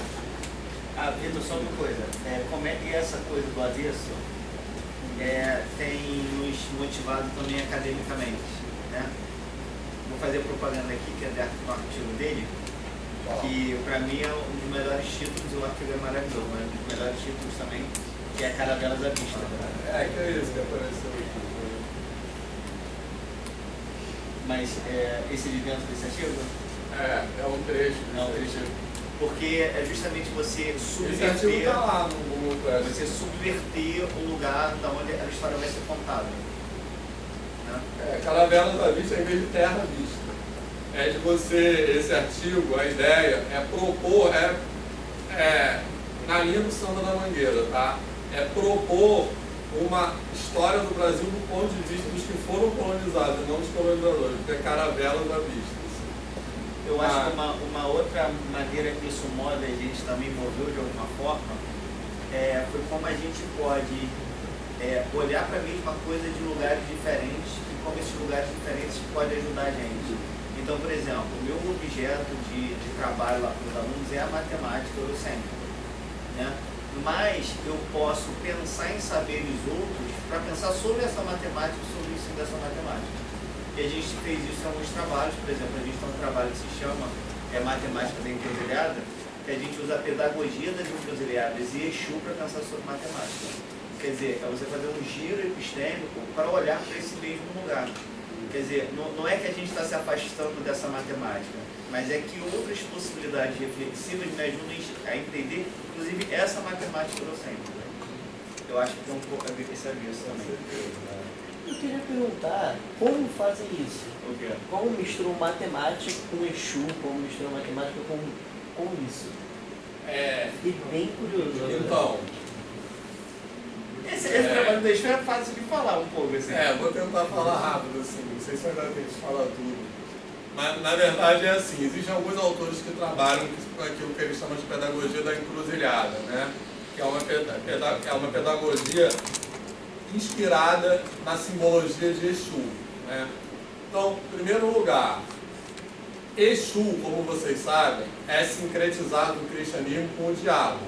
Vitor, só uma coisa. Como é que essa coisa do avesso tem nos motivado também academicamente, né? Vou fazer propaganda aqui, que é do artigo dele, que para mim é um dos melhores títulos, o artigo é maravilhoso, mas um dos melhores títulos também, que é Caravelas à Vista. Que é isso que apareceu aqui. Mas esse de dentro desse artigo? É um trecho. É um trecho. Porque é justamente você Esse artigo subverter, está lá no Google Classroom. você subverter o lugar da onde a história vai ser contada. Né? Caravelas à Vista em vez de terra à vista. É de você, esse artigo, a ideia é propor, na linha do Samba da Mangueira, tá? É propor uma história do Brasil do ponto de vista dos que foram colonizados, não dos colonizadores, porque é Caravelas à Vista. Eu acho que uma outra maneira que isso moda a gente também envolveu de alguma forma foi como a gente pode olhar para a mesma coisa de lugares diferentes e como esses lugares diferentes podem ajudar a gente. Então, por exemplo, o meu objeto de trabalho lá para os alunos é a matemática eurocêntrica, né? Mas eu posso pensar em saberes outros para pensar sobre essa matemática e sobre o ensino dessa matemática. E a gente fez isso em alguns trabalhos, por exemplo, a gente tem um trabalho que se chama Matemática da Encruzilhada, que a gente usa a pedagogia das encruzilhadas e Exu para pensar sobre matemática. Quer dizer, é você fazer um giro epistêmico para olhar para esse mesmo lugar. Quer dizer, não é que a gente está se afastando dessa matemática, mas é que outras possibilidades reflexivas me ajudam a entender, inclusive, essa matemática eurocêntrica. Eu acho que tem um pouco a ver com esse aviso também. Eu queria perguntar como fazem isso? O quê? Como misturam matemática com Exu, como misturam matemática com isso? Fiquei bem curioso. Então, esse trabalho da Exu é fácil de falar um pouco, assim. vou tentar falar rápido, assim, não sei se eu ainda tenho que falar tudo. Mas, na verdade, é assim, existem alguns autores que trabalham com aquilo que eles chamam de pedagogia da encruzilhada, né? Que é uma pedagogia inspirada na simbologia de Exu, né? Então, em primeiro lugar, Exu, como vocês sabem, é sincretizado no cristianismo com o diabo,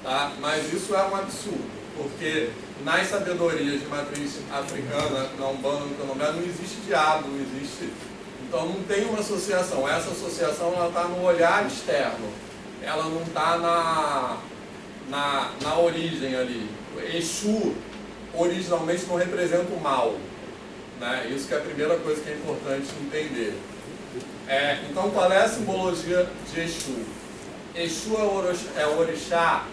tá? Mas isso é um absurdo, porque nas sabedorias de matriz africana, na Umbanda, no Candomblé, não existe diabo, não existe. Então não tem uma associação. Essa associação está no olhar externo, ela não está na origem ali. Exu originalmente não representa o mal, né? Isso que é a primeira coisa que é importante entender. Então qual é a simbologia de Exu? Exu é o orixá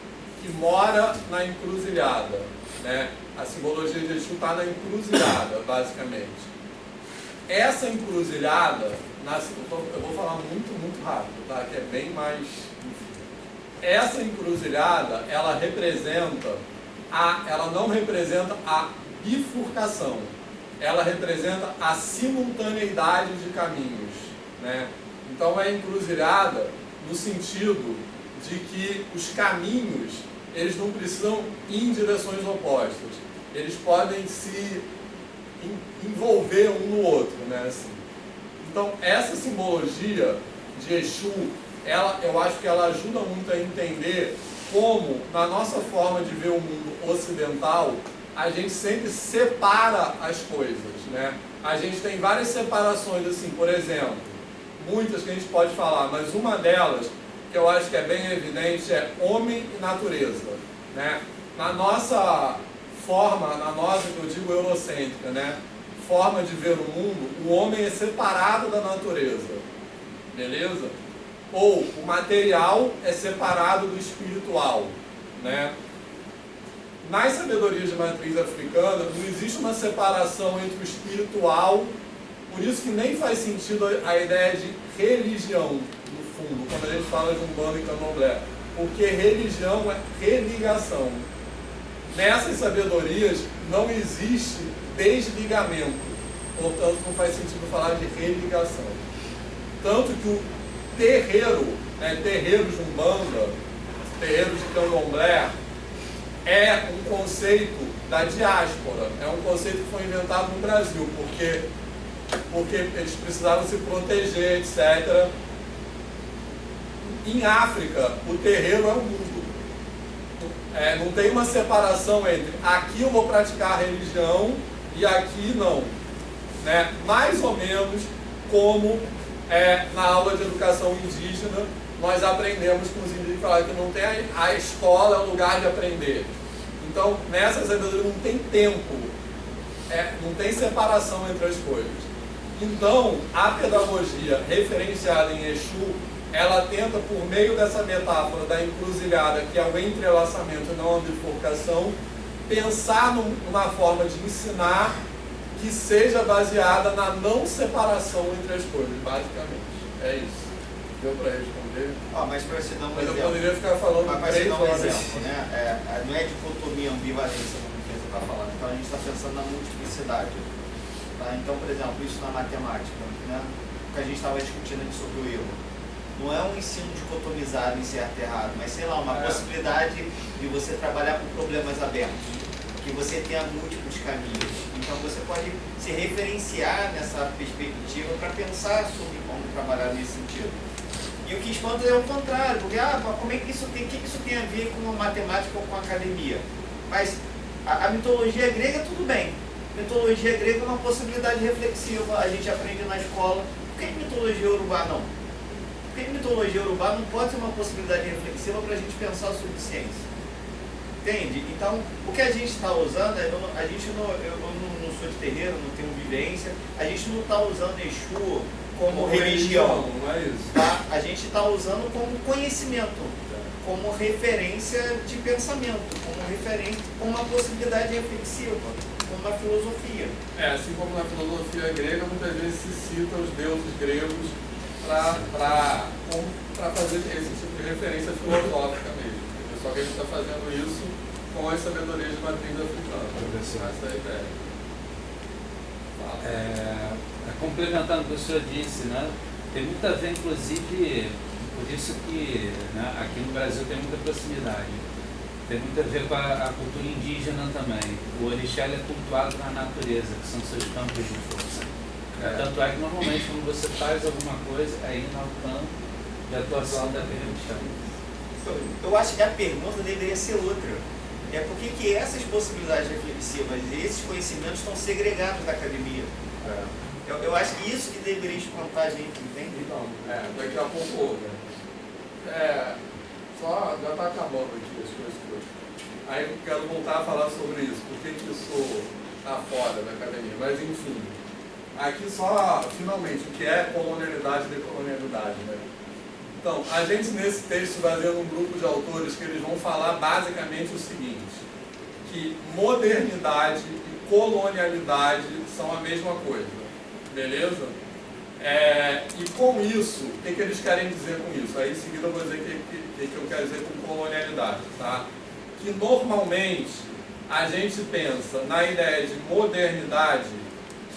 que mora na encruzilhada, né? A simbologia de Exu está na encruzilhada, basicamente. Essa encruzilhada, eu vou falar muito rápido, tá? Que é bem mais... Essa encruzilhada, ela não representa a bifurcação, ela representa a simultaneidade de caminhos, né? Então é encruzilhada no sentido de que os caminhos, eles não precisam ir em direções opostas. eles podem se envolver um no outro, né? Assim. Então, essa simbologia de Exu, eu acho que ela ajuda muito a entender como, na nossa forma de ver o mundo ocidental, a gente sempre separa as coisas, né? A gente tem várias separações, assim, por exemplo, muitas que a gente pode falar, mas uma delas, que eu acho que é bem evidente, é homem e natureza, né? Na nossa forma, na nossa, que eu digo eurocêntrica, né? Forma de ver o mundo, o homem é separado da natureza, beleza? Ou o material é separado do espiritual, né? Nas sabedorias de matriz africana, não existe uma separação entre o espiritual, por isso que nem faz sentido a ideia de religião, no fundo, quando a gente fala de Umbanda e Candomblé, porque religião é religação. Nessas sabedorias não existe desligamento, portanto não faz sentido falar de religação. Tanto que o terreiro, né, terreiro de Umbanda, terreiro de Candomblé, é um conceito da diáspora, é um conceito que foi inventado no Brasil, porque eles precisavam se proteger, etc. Em África, o terreiro é o mundo. Não tem uma separação entre aqui eu vou praticar a religião e aqui não. Né? Mais ou menos como na aula de educação indígena, nós aprendemos com os indígenas falar que não tem a escola é o lugar de aprender. Então, nessas sabedorias não tem tempo, não tem separação entre as coisas. Então, a pedagogia referenciada em Exu, ela tenta, por meio dessa metáfora da encruzilhada, que é o entrelaçamento e não a bifurcação, pensar numa forma de ensinar que seja baseada na não separação entre as coisas, basicamente. É isso. Deu para responder? Mas para você dar um mas exemplo. Eu poderia ficar falando mas para você dar um 3 horas. exemplo, né? Não é dicotomia, ambivalência, como você está falando. Então a gente está pensando na multiplicidade. Tá? Então, por exemplo, isso na matemática, né? O que a gente estava discutindo aqui sobre o erro. Não é um ensino dicotomizado em certo e errado, mas sei lá, uma possibilidade de você trabalhar com problemas abertos, que você tenha múltiplos caminhos. Então você pode se referenciar nessa perspectiva para pensar sobre como trabalhar nesse sentido. E o que espanta é o contrário, porque como é que isso tem, o que isso tem a ver com a matemática ou com a academia? Mas a mitologia grega tudo bem. Mitologia grega é uma possibilidade reflexiva, a gente aprende na escola. Por que mitologia urubá não? Por que mitologia urubá não pode ser uma possibilidade reflexiva para a gente pensar sobre ciência? Entende? Então, o que a gente está usando, eu não sou de terreiro, não tenho vivência, a gente não está usando Exu como religião, não é isso. Tá? A gente está usando como conhecimento, como referência de pensamento, como uma possibilidade reflexiva, como uma filosofia. Assim como na filosofia grega, muitas vezes se cita os deuses gregos para fazer esse tipo de referência filosófica mesmo. Só que a gente está fazendo isso com as sabedorias de matriz africana. Essa é a ideia. Complementando o que o senhor disse, né? Tem muito a ver, inclusive, por isso que aqui no Brasil tem muita proximidade. Tem muito a ver com a cultura indígena também. O orixá é cultuado na natureza, que são seus campos de força. Tanto é que normalmente quando você faz alguma coisa, é ir no campo de atuação daquele orixá. Eu acho que a pergunta deveria ser outra. Por que essas possibilidades reflexivas e esses conhecimentos estão segregados da academia? Eu acho que isso que deveria espantar a gente, entende? Então, daqui a pouco, só já está acabando aqui as coisas. Aí eu quero voltar a falar sobre isso, por que isso está fora da academia. Mas enfim, aqui só, finalmente, o que é colonialidade e decolonialidade, né? Então, a gente nesse texto baseia num grupo de autores que eles vão falar basicamente o seguinte, que modernidade e colonialidade são a mesma coisa, beleza? E com isso, o que eles querem dizer com isso? Aí em seguida eu vou dizer o que eu quero dizer com colonialidade, tá? Que normalmente a gente pensa na ideia de modernidade,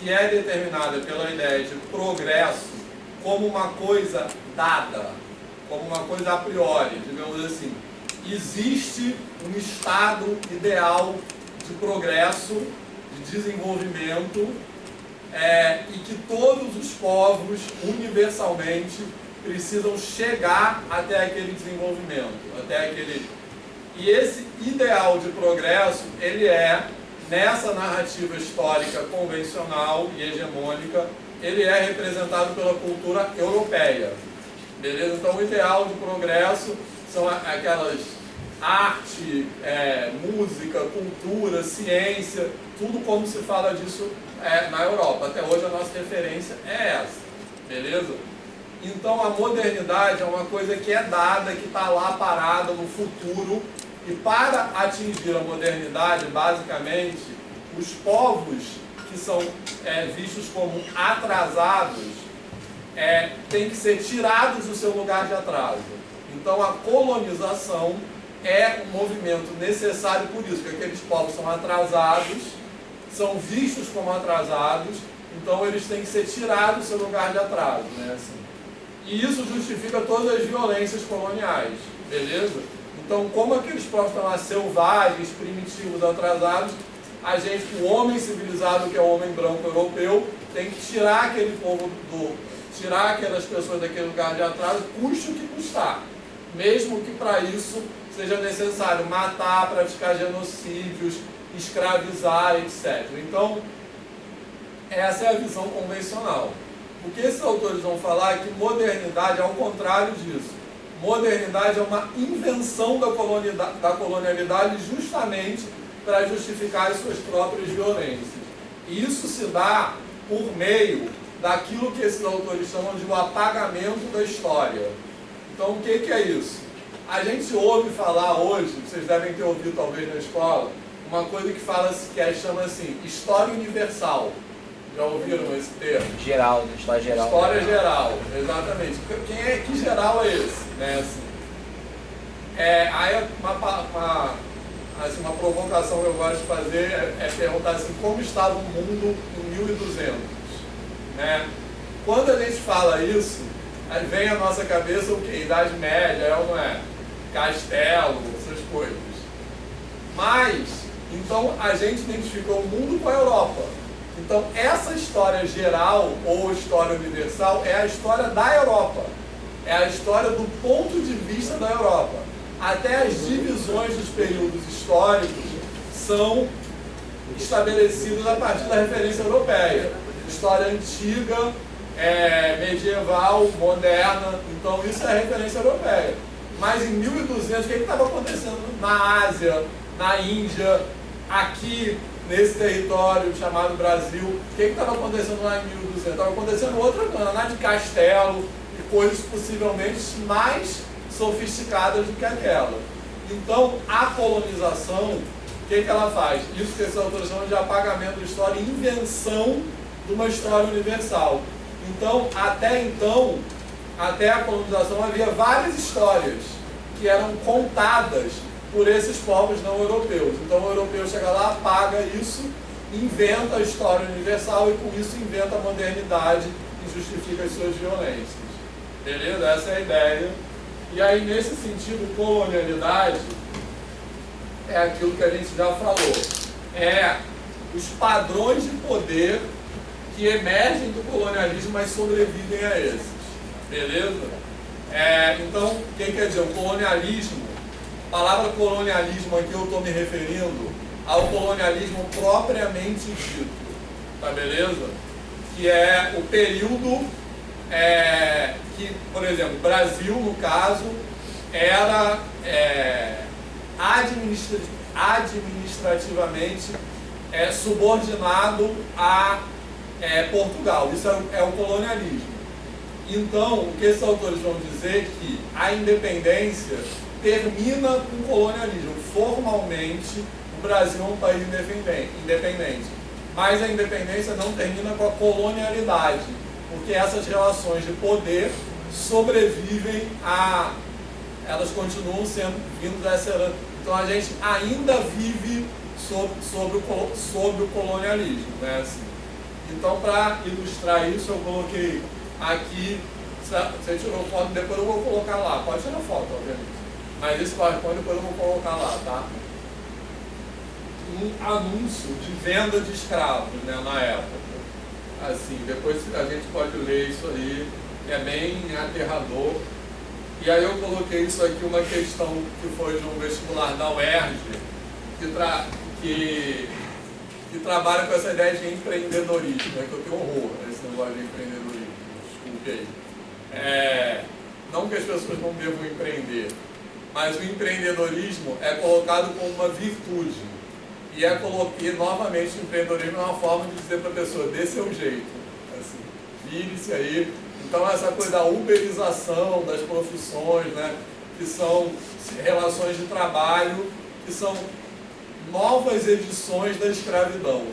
que é determinada pela ideia de progresso, como uma coisa dada, como uma coisa a priori, digamos assim. Existe um estado ideal de progresso, de desenvolvimento, e que todos os povos, universalmente, precisam chegar até aquele desenvolvimento, E esse ideal de progresso, ele nessa narrativa histórica convencional e hegemônica, ele é representado pela cultura europeia. Beleza? Então, o ideal de progresso são aquelas arte, música, cultura, ciência, tudo como se fala disso na Europa. Até hoje a nossa referência é essa. Beleza? Então, a modernidade é uma coisa que é dada, que está lá parada no futuro. E para atingir a modernidade, basicamente, os povos que são vistos como atrasados têm que ser tirados do seu lugar de atraso. Então, a colonização é um movimento necessário por isso, que aqueles povos são atrasados, são vistos como atrasados, então eles têm que ser tirados do seu lugar de atraso, né? Assim. E isso justifica todas as violências coloniais, beleza? Então, como aqueles povos estão lá selvagens, primitivos, atrasados, o homem civilizado, que é o homem branco europeu, tem que tirar aquele povo tirar aquelas pessoas daquele lugar de atraso, custe o que custar. Mesmo que para isso seja necessário matar, praticar genocídios, escravizar, etc. Então, essa é a visão convencional. O que esses autores vão falar é que modernidade é ao contrário disso. Modernidade é uma invenção da colonialidade justamente para justificar as suas próprias violências. E isso se dá por meio daquilo que esses autores chamam de o apagamento da história. Então, o que é isso? A gente ouve falar hoje, vocês devem ter ouvido talvez na escola, uma coisa que chama assim, história universal. Já ouviram esse termo? Geral, história geral. História geral, exatamente. Que geral é esse? Né? Assim, uma provocação que eu gosto de fazer é perguntar assim, como estava o mundo em 1200? Né? Quando a gente fala isso, aí vem à nossa cabeça o quê? Idade Média, é ou não é? Castelo, essas coisas. Mas, então a gente identificou o mundo com a Europa. Então, essa história geral ou história universal é a história da Europa. É a história do ponto de vista da Europa. Até as divisões dos períodos históricos são estabelecidas a partir da referência europeia. História antiga, medieval, moderna. Então, isso é a referência europeia. Mas em 1200, o que estava acontecendo na Ásia, na Índia, aqui nesse território chamado Brasil? O que estava acontecendo lá em 1200? Estava acontecendo outra coisa, nada de castelo e coisas possivelmente mais sofisticadas do que aquela. Então, a colonização, o que ela faz? Isso que esses autores chamam de apagamento da história, invenção de uma história universal. Então, até a colonização, havia várias histórias que eram contadas por esses povos não europeus. Então o europeu chega lá, apaga isso, inventa a história universal e com isso inventa a modernidade e justifica as suas violências. Beleza? Essa é a ideia. E aí, nesse sentido, colonialidade é aquilo que a gente já falou. É os padrões de poder que emergem do colonialismo, mas sobrevivem a esses. Beleza? Então, o que quer dizer? O colonialismo, a palavra colonialismo aqui eu estou me referindo ao colonialismo propriamente dito. Tá beleza? Que é o período que, por exemplo, o Brasil, no caso, era administrativamente subordinado a Portugal. Isso é o colonialismo. Então, o que esses autores vão dizer é que a independência termina com o colonialismo. Formalmente, o Brasil é um país independente. Mas a independência não termina com a colonialidade, porque essas relações de poder sobrevivem elas continuam vindo dessa herança. Então a gente ainda vive sobre o colonialismo, né? Assim. Então, para ilustrar isso, eu coloquei aqui, você tirou foto, depois eu vou colocar lá. Pode tirar foto, obviamente. Mas esse PowerPoint depois eu vou colocar lá, tá? um anúncio de venda de escravos, né, na época. Assim, depois a gente pode ler isso aí, é bem aterrador. E aí eu coloquei isso aqui, uma questão que foi de um vestibular da UERJ, que trabalha com essa ideia de empreendedorismo, né, que eu tenho horror a esse negócio de empreendedorismo, desculpe aí. Não que as pessoas não devam empreender, mas o empreendedorismo é colocado como uma virtude. E novamente o empreendedorismo é uma forma de dizer para a pessoa, dê seu jeito, assim, vire-se aí. Então essa coisa da uberização das profissões, né, que são relações de trabalho, que são novas edições da escravidão,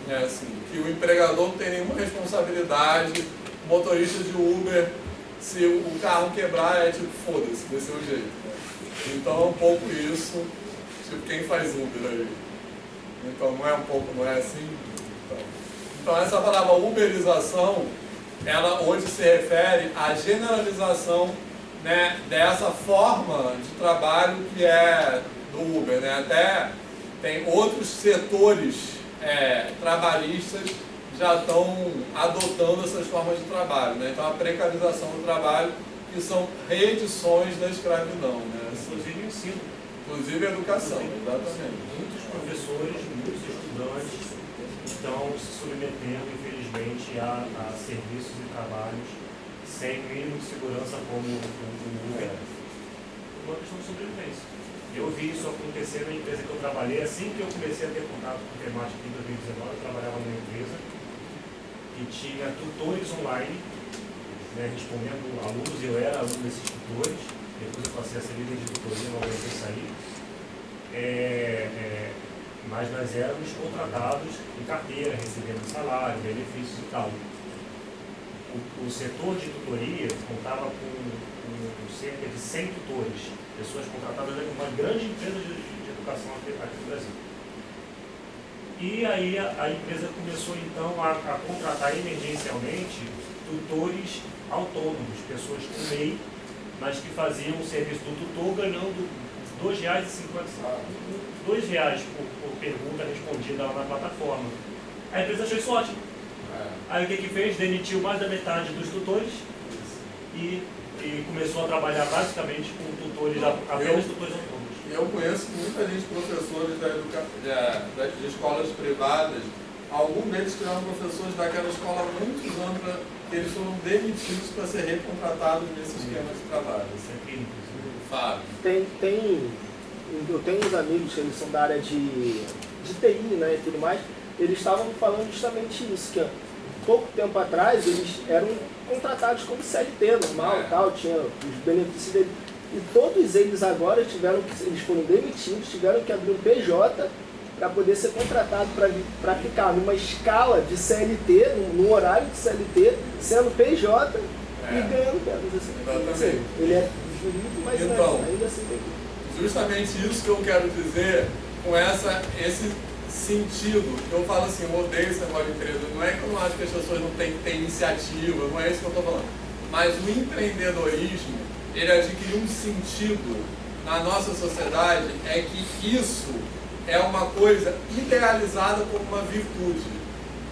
né, assim, que o empregador não tem nenhuma responsabilidade, o motorista de Uber, se o carro quebrar, é tipo, foda-se, dê seu jeito. Né? Então é um pouco isso, tipo, quem faz Uber aí? Então não é assim? Então essa palavra uberização, ela hoje se refere à generalização, né, dessa forma de trabalho que é do Uber, né? Até tem outros setores trabalhistas já estão adotando essas formas de trabalho, né? Então a precarização do trabalho, que são reedições da escravidão, né? Inclusive ensino. Inclusive educação, exatamente. Muitos professores, muitos estudantes estão se submetendo, infelizmente, a serviços e trabalhos sem mínimo de segurança como o Uber, uma questão de sobrevivência. Eu vi isso acontecer na empresa que eu trabalhei. Assim que eu comecei a ter contato com temática em 2019, eu trabalhava numa empresa que tinha tutores online, né, respondendo alunos. Eu era aluno desses tutores, depois eu passei a ser líder de tutoria, não aguentei sair. Mas nós éramos contratados em carteira, recebendo salário, benefícios e tal. O setor de tutoria contava com cerca de 100 tutores, pessoas contratadas em uma grande empresa de educação aqui no Brasil. E aí a empresa começou então a contratar emergencialmente tutores autônomos, pessoas com MEI, mas que faziam o serviço do tutor ganhando R$2,50, R$2 por pergunta respondida lá na plataforma. A empresa achou isso ótimo. Aí o que fez? Demitiu mais da metade dos tutores e começou a trabalhar basicamente com tutores, apenas tutores autônomos. Eu conheço muita gente, professores de escolas privadas, alguns deles que eram professores daquela escola há muitos anos, que eles foram demitidos para ser recontratados nesse esquema de trabalho. Isso é crime. Fábio. Eu tenho uns amigos que eles são da área de TI, né, e tudo mais, eles estavam falando justamente isso, que pouco tempo atrás eles eram contratados como CLT normal, tal, tinha os benefícios deles. E todos eles agora eles foram demitidos, tiveram que abrir um PJ para poder ser contratado para ficar numa escala de CLT, num horário de CLT, sendo PJ e ganhando menos. Assim, ele é jurídico, mas então, ainda assim tem. Justamente isso que eu quero dizer com esse sentido. Eu falo assim, eu odeio esse negócio de empreendedorismo. Não é que eu não acho que as pessoas não têm que ter iniciativa, não é isso que eu estou falando. Mas o empreendedorismo, ele adquiriu um sentido na nossa sociedade, é que isso é uma coisa idealizada como uma virtude.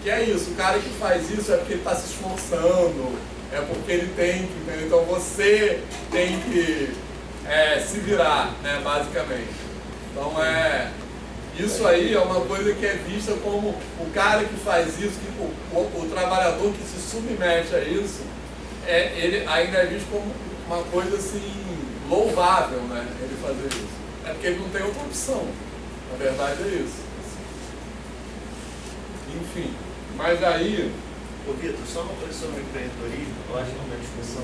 Que é isso, o cara que faz isso é porque ele está se esforçando, é porque ele tem que, entendeu? Então você tem que se virar, né, basicamente. Então isso aí é uma coisa que é vista como o cara que faz isso, que o trabalhador que se submete a isso, ele ainda é visto como uma coisa assim louvável, né, ele fazer isso. É porque ele não tem outra opção. Na verdade é isso. Enfim, mas aí... Ô Vitor, só uma coisa sobre o empreendedorismo, eu acho que é uma discussão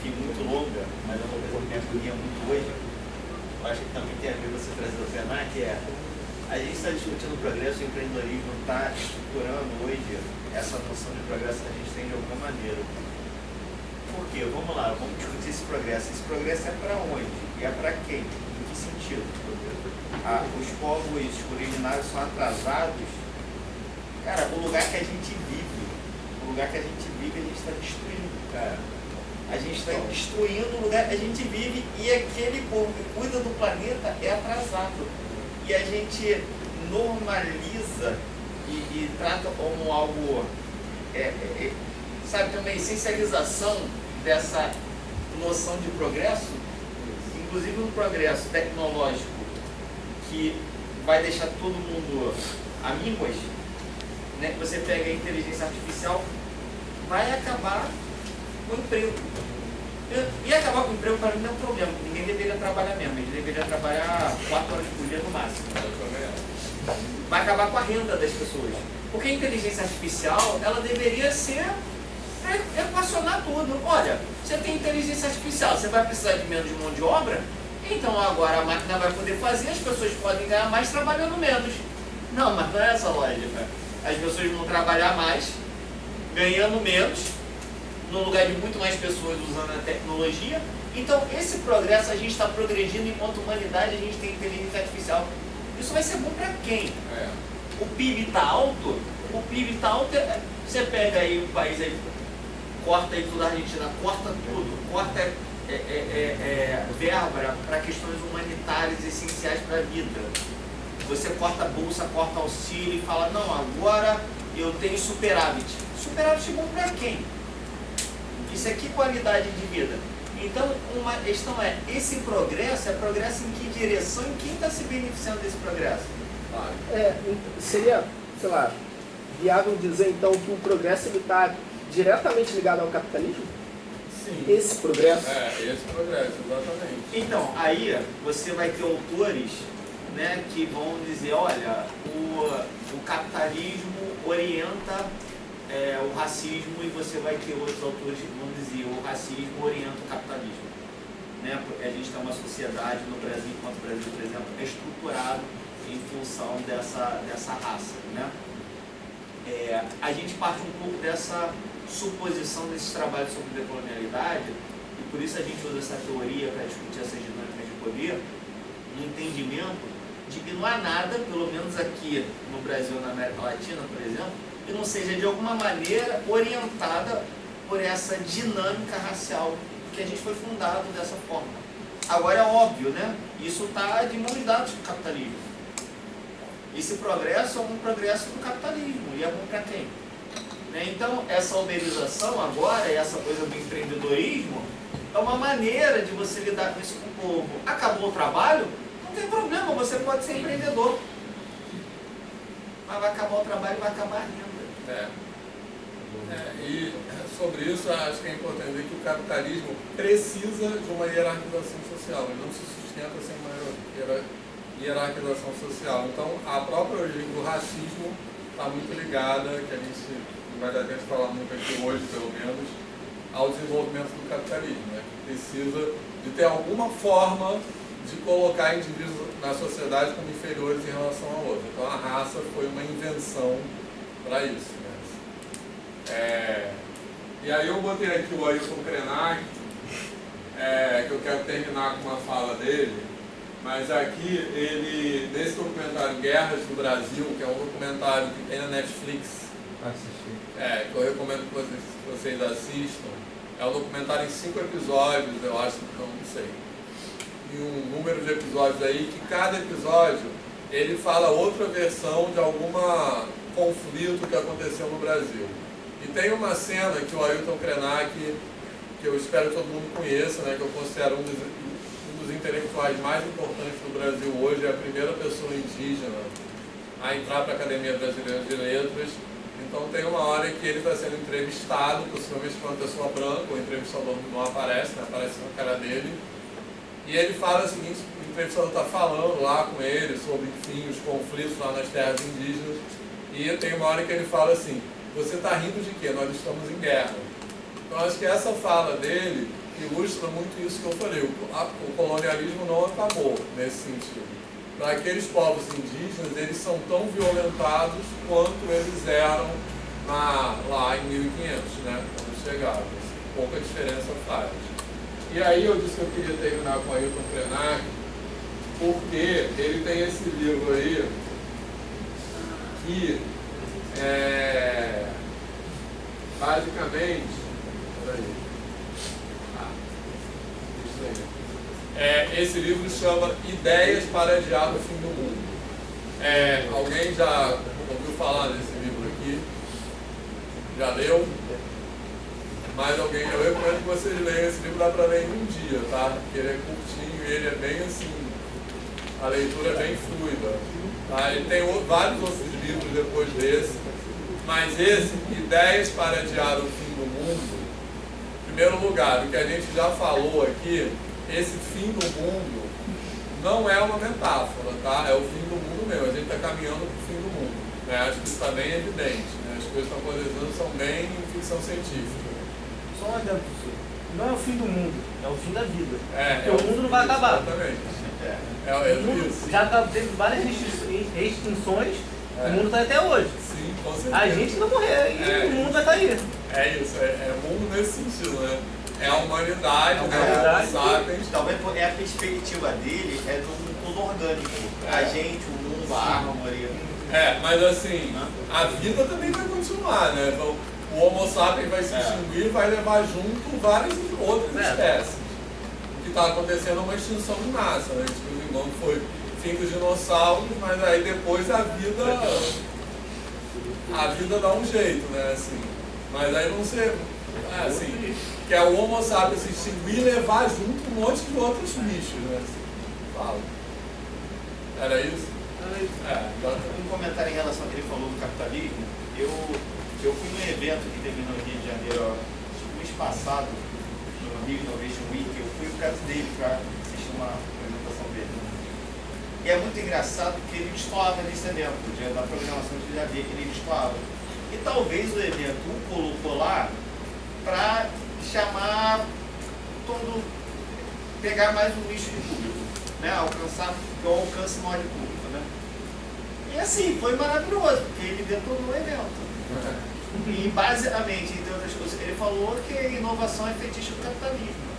muito longa, mas é uma coisa que me agonia muito hoje. Eu acho que também tem a ver você trazer o FENAC, a gente está discutindo o progresso, o empreendedorismo está estruturando hoje essa noção de progresso que a gente tem de alguma maneira. Por quê? Vamos lá, vamos discutir esse progresso. Esse progresso é para onde? E é para quem? Em que sentido? Os povos originários são atrasados. Cara, o lugar que a gente vive, a gente está destruindo, cara. A gente está destruindo o lugar que a gente vive e aquele povo que cuida do planeta é atrasado. E a gente normaliza e trata como algo, sabe, tem uma essencialização dessa noção de progresso, inclusive um progresso tecnológico que vai deixar todo mundo amínguas, né? Você pega a inteligência artificial, vai acabar com o emprego. E acabar com o emprego para mim não é um problema, ninguém deveria trabalhar mesmo, ele deveria trabalhar 4 horas por dia no máximo. Vai acabar com a renda das pessoas. Porque a inteligência artificial, ela deveria ser equacionar tudo. Olha, você tem inteligência artificial, você vai precisar de menos mão de obra, então agora a máquina vai poder fazer, as pessoas podem ganhar mais trabalhando menos. Não, mas não é essa a lógica. As pessoas vão trabalhar mais, ganhando menos, no lugar de muito mais pessoas usando a tecnologia. Então esse progresso, a gente está progredindo enquanto humanidade, a gente tem inteligência artificial. Isso vai ser bom para quem? O PIB está alto? O PIB está alto, você pega aí um país aí, corta aí tudo, a Argentina, corta tudo, corta verba para questões humanitárias essenciais para a vida. Você corta a bolsa, corta auxílio e fala, não, agora eu tenho superávit. Superávit é bom para quem? Isso é que qualidade de vida? Então, uma questão é, esse progresso é progresso em que direção e quem está se beneficiando desse progresso? Seria, sei lá, viável dizer então que o progresso está diretamente ligado ao capitalismo? Sim. Esse progresso? Esse progresso, exatamente. Então, aí você vai ter autores, né, que vão dizer, olha, o capitalismo orienta o racismo, e você vai ter outros autores que vão dizer o racismo orienta o capitalismo. Né? Porque a gente tem uma sociedade no Brasil, enquanto o Brasil, por exemplo, é estruturado em função dessa raça. Né? A gente parte um pouco dessa suposição desses trabalhos sobre decolonialidade, e por isso a gente usa essa teoria para discutir essas dinâmicas de poder, no entendimento de que não há nada, pelo menos aqui no Brasil, na América Latina, por exemplo, que não seja de alguma maneira orientada por essa dinâmica racial que a gente foi fundado dessa forma. Agora é óbvio, né? Isso está de mãos dadas com o capitalismo. Esse progresso é um progresso do capitalismo, e é bom para quem? Né? Então, essa uberização agora, essa coisa do empreendedorismo, é uma maneira de você lidar com isso com o povo. Acabou o trabalho? Não tem problema, você pode ser empreendedor. Mas vai acabar o trabalho e vai acabar a renda. E sobre isso, acho que é importante dizer que o capitalismo precisa de uma hierarquização social. Ele não se sustenta sem uma hierarquização social. Então, a própria origem do racismo está muito ligada, que a gente não vai dar tempo de falar muito aqui hoje, pelo menos, ao desenvolvimento do capitalismo, né? Que precisa de ter alguma forma de colocar indivíduos na sociedade como inferiores em relação ao outro. Então a raça foi uma invenção para isso. Né? E aí eu botei aqui o Ailton Krenak, que eu quero terminar com uma fala dele, mas aqui ele, nesse documentário Guerras do Brasil, que é um documentário que tem na Netflix, que eu recomendo que vocês assistam, é um documentário em 5 episódios, eu acho, não sei. E um número de episódios aí, que cada episódio ele fala outra versão de algum conflito que aconteceu no Brasil. E tem uma cena que o Ailton Krenak, que eu espero que todo mundo conheça, né, que eu considero um dos intelectuais mais importantes do Brasil hoje, é a primeira pessoa indígena a entrar para a Academia Brasileira de Letras. Então tem uma hora em que ele está sendo entrevistado, possivelmente por uma pessoa branca, o entrevistador não aparece, né, aparece na cara dele. E ele fala o seguinte, o entrevistador está falando lá com ele sobre, enfim, os conflitos lá nas terras indígenas, e tem uma hora que ele fala assim, você está rindo de quê? Nós estamos em guerra. Então acho que essa fala dele ilustra muito isso que eu falei, o colonialismo não acabou nesse sentido. Para aqueles povos indígenas, eles são tão violentados quanto eles eram lá em 1500, né, quando chegaram. Pouca diferença faz. E aí eu disse que eu queria terminar com Ailton Krenak, porque ele tem esse livro aí, que basicamente, esse livro chama Ideias para Adiar o Fim do Mundo. Alguém já ouviu falar desse livro aqui? Já leu? Mais alguém? Eu recomendo que vocês leiam esse livro, dá para ler em um dia, tá? Porque ele é curtinho e ele é bem assim, a leitura é bem fluida. Tá? Ele tem vários outros livros depois desse, mas esse, Ideias para Adiar o Fim do Mundo, em primeiro lugar, o que a gente já falou aqui, esse fim do mundo não é uma metáfora, tá? É o fim do mundo mesmo, a gente está caminhando para o fim do mundo. Né? Acho que isso está bem evidente, né? As coisas que estão acontecendo são bem ficção científica. Só um adendo, professor. Não é o fim do mundo, é o fim da vida. Porque o mundo não vai acabar. Exatamente. Isso. Já teve várias restrições, o mundo está até hoje. Sim, com certeza. A gente vai morrer e o mundo vai cair. É isso, é mundo nesse sentido, né? É a humanidade, né? Sapiens. Talvez a perspectiva dele é do todo orgânico. A gente, o mundo, a árvore. Mas assim, a vida também vai continuar, né? Então, o Homo sapiens vai se extinguir e vai levar junto várias outras espécies. O que está acontecendo é uma extinção em massa, né? Não foi fim dos dinossauros, mas aí depois a vida dá um jeito, né? Assim, mas aí não ser assim, que é o Homo sapiens se extinguir e levar junto um monte de outros bichos, né? Assim, fala. Era isso? Um comentário em relação ao que ele falou do capitalismo. Eu fui num evento que teve no Rio de Janeiro, no mês passado, no Rio Innovation Week. Eu fui por causa dele para assistir uma apresentação dele. E é muito engraçado que ele destoava nesse evento, da programação de dia ele destoava. E talvez o evento o colocou lá para chamar pegar mais um nicho de público, né? Alcançar o alcance maior de público, né? E assim, foi maravilhoso, porque ele detonou o evento. E basicamente, entre outras coisas, ele falou que a inovação é fetiche do capitalismo.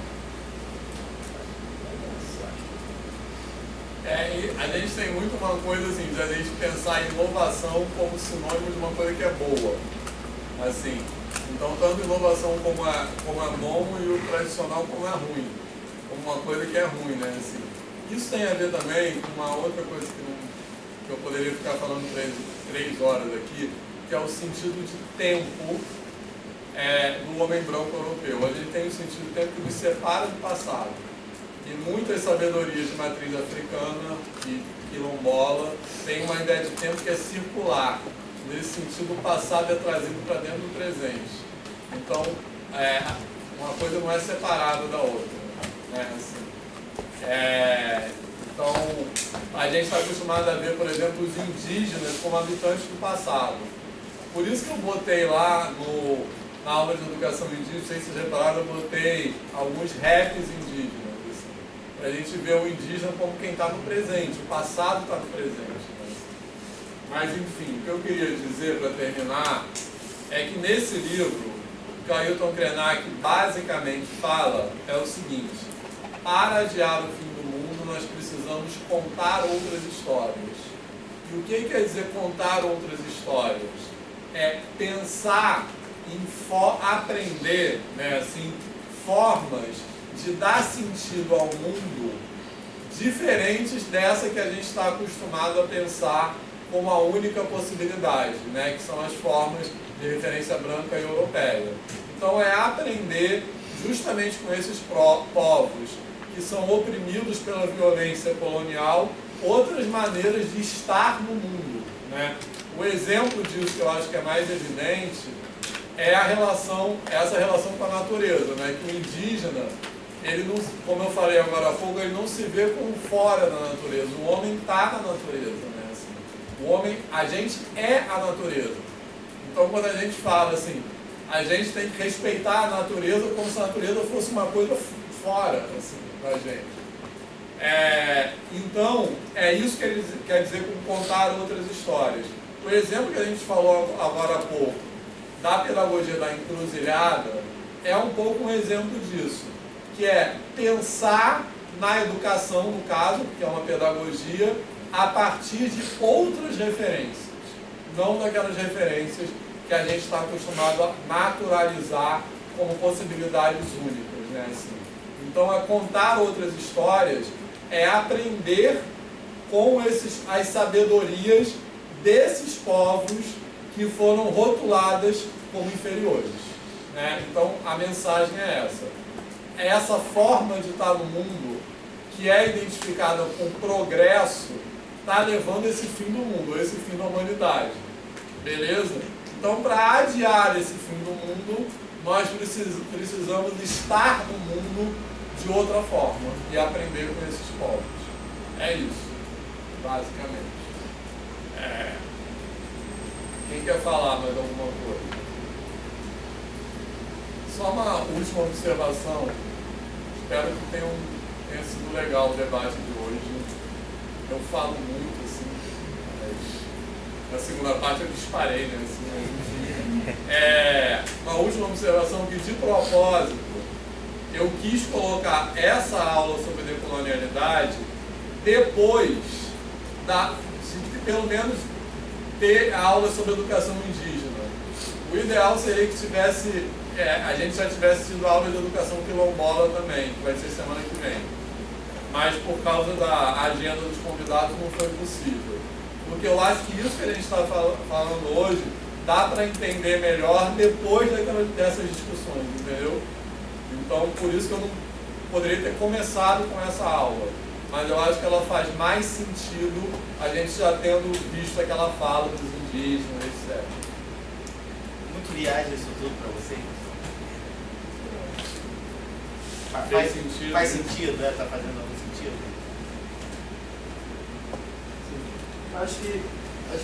E a gente tem muito uma coisa assim, de a gente pensar em inovação como sinônimo de uma coisa que é boa. Assim, então tanto inovação como a nomo e o tradicional como é ruim. Como uma coisa que é ruim, né? Assim, isso tem a ver também com uma outra coisa que eu poderia ficar falando 3 horas aqui, que é o sentido de tempo do homem branco europeu. A gente tem o sentido de tempo que nos separa do passado. E muitas sabedorias de matriz africana e quilombola têm uma ideia de tempo que é circular. Nesse sentido, o passado é trazido para dentro do presente. Então, uma coisa não é separada da outra. Né? Assim, então, a gente está acostumado a ver, por exemplo, os indígenas como habitantes do passado. Por isso que eu botei lá na aula de educação indígena, não sei se vocês repararam, eu botei alguns raps indígenas. Para a gente ver o indígena como quem está no presente, o passado está no presente. Né? Mas enfim, o que eu queria dizer para terminar é que nesse livro, o que Ailton Krenak basicamente fala é o seguinte: para adiar o fim do mundo, nós precisamos contar outras histórias. E o que quer dizer contar outras histórias? É pensar em aprender, né, assim, formas de dar sentido ao mundo diferentes dessa que a gente está acostumado a pensar como a única possibilidade, né, que são as formas de referência branca e europeia. Então é aprender justamente com esses povos que são oprimidos pela violência colonial, outras maneiras de estar no mundo. Né? O exemplo disso que eu acho que é mais evidente é essa relação com a natureza, né? Que o indígena, ele não, como eu falei agora há pouco, ele não se vê como fora da natureza. O homem está na natureza, né? Assim, o homem, a gente é a natureza. Então, quando a gente fala assim, a gente tem que respeitar a natureza como se a natureza fosse uma coisa fora, assim, da gente. Então, é isso que ele quer dizer com contar outras histórias. O exemplo que a gente falou agora há pouco, da pedagogia da encruzilhada, é um pouco um exemplo disso, que é pensar na educação, no caso, que é uma pedagogia, a partir de outras referências, não daquelas referências que a gente está acostumado a naturalizar como possibilidades únicas, né? Assim, então, contar outras histórias é aprender com as sabedorias desses povos que foram rotuladas como inferiores, né? Então a mensagem é essa. Essa forma de estar no mundo, que é identificada com progresso, está levando esse fim do mundo, esse fim da humanidade. Beleza? Então, para adiar esse fim do mundo, nós precisamos estar no mundo de outra forma e aprender com esses povos. É isso, basicamente. Quem quer falar mais alguma coisa? Só uma última observação. Espero que tenha sido legal o debate de hoje. Eu falo muito, assim, mas na segunda parte eu disparei, né? Assim, uma última observação que, de propósito, eu quis colocar essa aula sobre decolonialidade depois de pelo menos ter a aula sobre educação indígena. O ideal seria que a gente já tivesse tido aula de educação quilombola também, que vai ser semana que vem. Mas por causa da agenda dos convidados não foi possível. Porque eu acho que isso que a gente está falando hoje dá para entender melhor depois dessas discussões, entendeu? Então, por isso que eu não poderia ter começado com essa aula. Mas eu acho que ela faz mais sentido a gente já tendo visto aquela fala dos indígenas, etc. Muito viagem isso tudo para vocês? Faz sentido? Faz sentido, né? Tá fazendo algum sentido? Acho que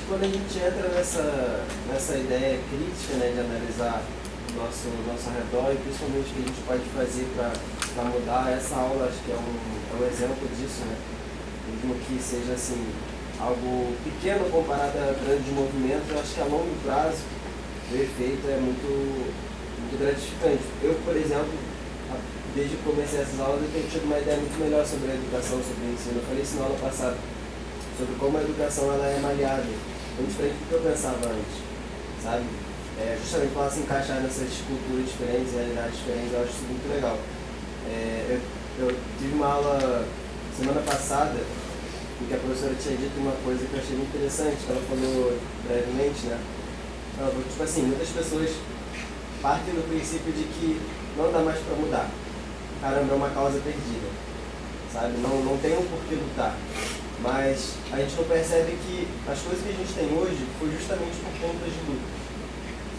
quando a gente entra nessa ideia crítica, né, de analisar o nosso redor e principalmente o que a gente pode fazer para mudar, essa aula acho que é um exemplo disso, né? Mesmo que seja assim, algo pequeno comparado a grandes movimentos, eu acho que a longo prazo o efeito é muito gratificante. Eu, por exemplo, desde que comecei essas aulas, eu tenho tido uma ideia muito melhor sobre a educação, sobre o ensino. Eu falei isso na aula passada, sobre como a educação ela é maleável, muito diferente do que eu pensava antes, sabe? Justamente para ela se encaixar nessas culturas diferentes, realidades diferentes, eu acho isso muito legal. Eu tive uma aula semana passada em que a professora tinha dito uma coisa que eu achei muito interessante, que ela falou brevemente, né? Ela falou, tipo assim, muitas pessoas partem do princípio de que não dá mais para mudar. Caramba, é uma causa perdida, sabe? Não tem um porquê lutar. Mas a gente não percebe que as coisas que a gente tem hoje foi justamente por conta de luta,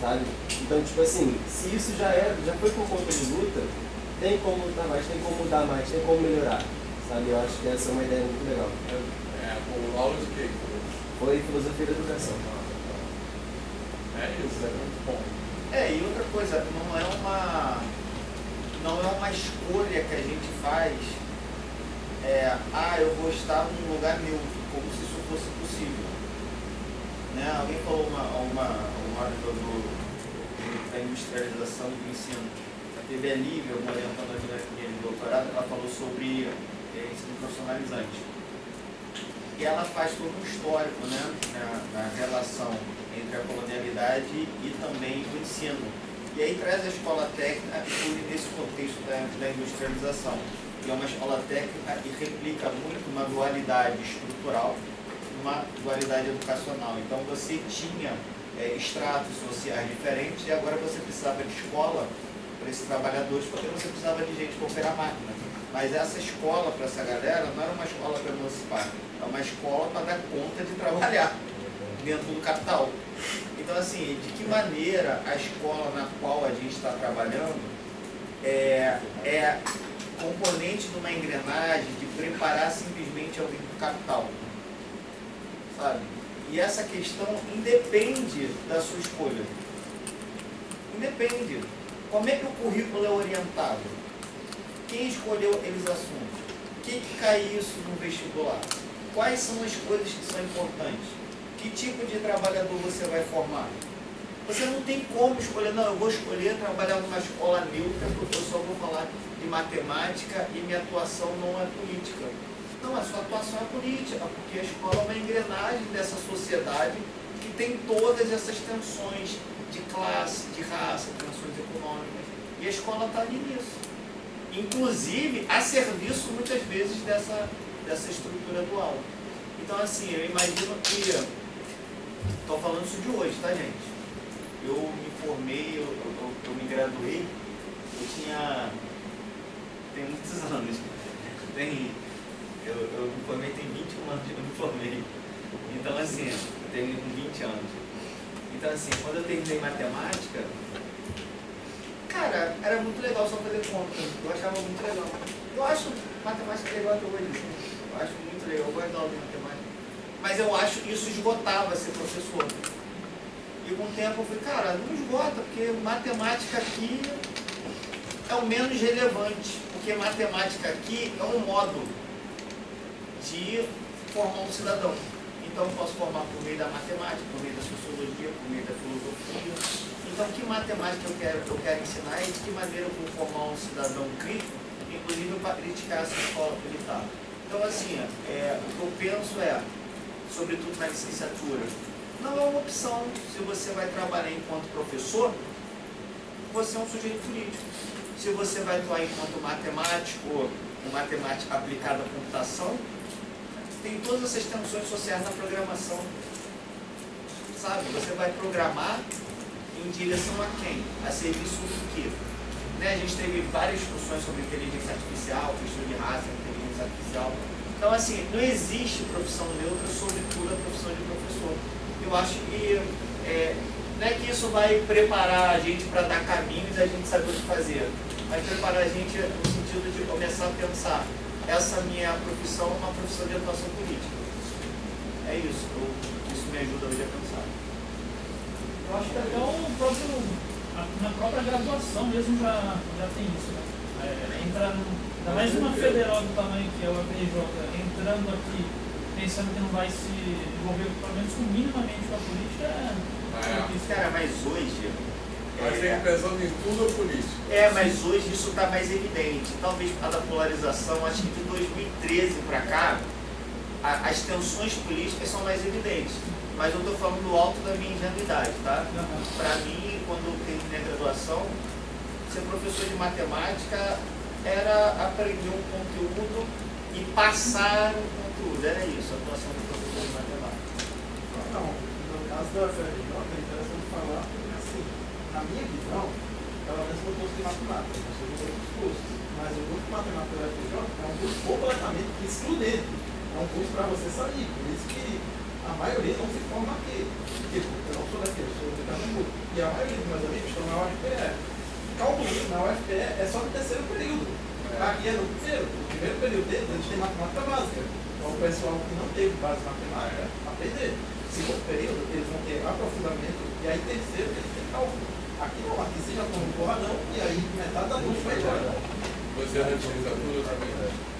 sabe? Então, tipo assim, se isso já foi por conta de luta, tem como lutar mais, tem como mudar mais, tem como melhorar, sabe? Eu acho que essa é uma ideia muito legal. Com aula de quê? Foi filosofia da educação. É isso, é muito bom. E outra coisa, não é uma escolha que a gente faz, eu vou estar num lugar neutro, como se isso fosse possível. Né? Alguém falou uma da industrialização do ensino. Teve a Lívia, uma orientadora de doutorado, ela falou sobre ensino profissionalizante. E ela faz todo um histórico, né, na relação entre a colonialidade e também o ensino. E aí traz a escola técnica nesse contexto da industrialização. Que é uma escola técnica que replica muito uma dualidade estrutural, uma dualidade educacional. Então você tinha estratos sociais diferentes e agora você precisava de escola para esses trabalhadores, porque você precisava de gente para operar máquina. Mas essa escola para essa galera não era uma escola para emancipar, era uma escola para dar conta de trabalhar dentro do capital. Então, assim, de que maneira a escola na qual a gente está trabalhando é componente de uma engrenagem de preparar simplesmente alguém para o capital, sabe? E essa questão independe da sua escolha. Independe. Como é que o currículo é orientado? Quem escolheu aqueles assuntos? O que cai isso no vestibular? Quais são as coisas que são importantes? Que tipo de trabalhador você vai formar? Você não tem como escolher, não, eu vou escolher trabalhar numa escola neutra porque eu só vou falar de matemática e minha atuação não é política. Não, a sua atuação é política, porque a escola é uma engrenagem dessa sociedade que tem todas essas tensões de classe, de raça, tensões econômicas. E a escola está ali nisso. Inclusive, a serviço, muitas vezes, dessa estrutura dual. Então, assim, eu imagino que... Estou falando isso de hoje, tá, gente? Eu me formei, eu me graduei, tem muitos anos. Eu me formei tem 21 anos que eu me formei. Então, assim, eu terminei com 20 anos. Então, assim, quando eu terminei matemática, cara, era muito legal só fazer conta. Eu achava muito legal. Eu acho matemática legal até hoje. Eu acho muito legal, eu gosto da aula de matemática. Mas eu acho que isso esgotava ser professor. E com o tempo eu falei, cara, não esgota, porque matemática aqui é o menos relevante. Porque matemática aqui é um modo de formar um cidadão. Então eu posso formar por meio da matemática, por meio da sociologia, por meio da filosofia. Então que matemática eu quero ensinar e de que maneira eu vou formar um cidadão crítico, inclusive para criticar essa escola militar. Então assim, o que eu penso sobretudo na licenciatura, não é uma opção. Se você vai trabalhar enquanto professor, você é um sujeito político. Se você vai atuar enquanto matemático, ou matemática aplicada à computação, tem todas essas tensões sociais na programação. Sabe? Você vai programar em direção a quem? A serviço do quê? Né? A gente teve várias discussões sobre inteligência artificial, questão de raça, inteligência artificial. Então, assim, não existe profissão neutra, sobretudo a profissão de professor. Eu acho que não é que isso vai preparar a gente para dar caminhos e a gente saber o que fazer. Vai preparar a gente no sentido de começar a pensar, essa minha profissão é uma profissão de atuação política. É isso, isso me ajuda hoje a pensar. Eu acho que até na própria graduação mesmo já tem isso, né? Ainda mais uma federal do tamanho que é o APJ, entrando aqui, pensando que não vai se envolver, pelo menos minimamente, com a política, Cara, mas hoje... Mas tem pensando em tudo político. Mas hoje isso está mais evidente. Talvez por causa da polarização, acho que de 2013 para cá, as tensões políticas são mais evidentes. Mas eu estou falando do alto da minha ingenuidade, tá? Para mim, quando eu terminei a graduação, ser professor de matemática era aprender um conteúdo e passar um conteúdo. Era isso, a atuação do professor de matemática. Então, no caso da FRJ, é interessante falar, porque assim, na minha visão, pelo menos no curso de matemática, eu sou de outros cursos, mas o curso de matemática da FRJ é um curso completamente excludente. É um curso para você sair, por isso que a maioria não se forma aqui. Tipo, eu não sou daqui, eu sou de Pernambuco. E a maioria dos meus amigos estão na UFPE. Cálculo na UFPE é só no terceiro período. Aqui é no primeiro. No primeiro período deles, eles têm matemática básica. Então o pessoal que não teve base matemática, aprender. Segundo período, eles vão ter aprofundamento. E aí terceiro, eles têm cálculo. Aqui não, aqui você já toma um porradão e aí metade da luz vai embora. Você é da licenciatura também?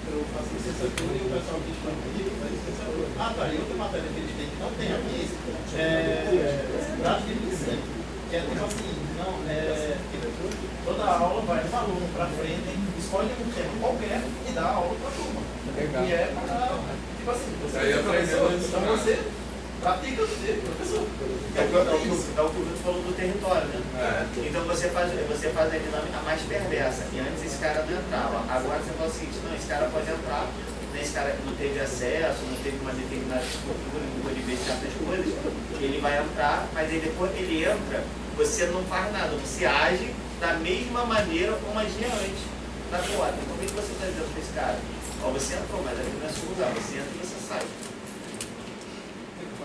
Eu faço licenciatura e o pessoal que está comigo faz licenciatura. Tá, e outra matéria que eles têm que não tem aqui prática de ensino. Que é tipo assim, toda aula vai um aluno para frente, escolhe um tema qualquer e dá aula para a turma. E é para, tipo assim, você é professor, então você pratica ser professor. É o que o Vitor falou do território, né? Então você faz a dinâmica mais perversa. E antes esse cara não entrava. Agora você fala o seguinte, não, esse cara pode entrar, né? Esse cara não teve acesso, não teve uma determinada estrutura, não pode ver certas coisas, ele vai entrar, mas aí depois que ele entra, você não faz nada, você age da mesma maneira como agia antes da quota. Então o que você está dizendo para esse cara? Ó, você entrou, mas aqui não é sua lugar, você entra e você sai.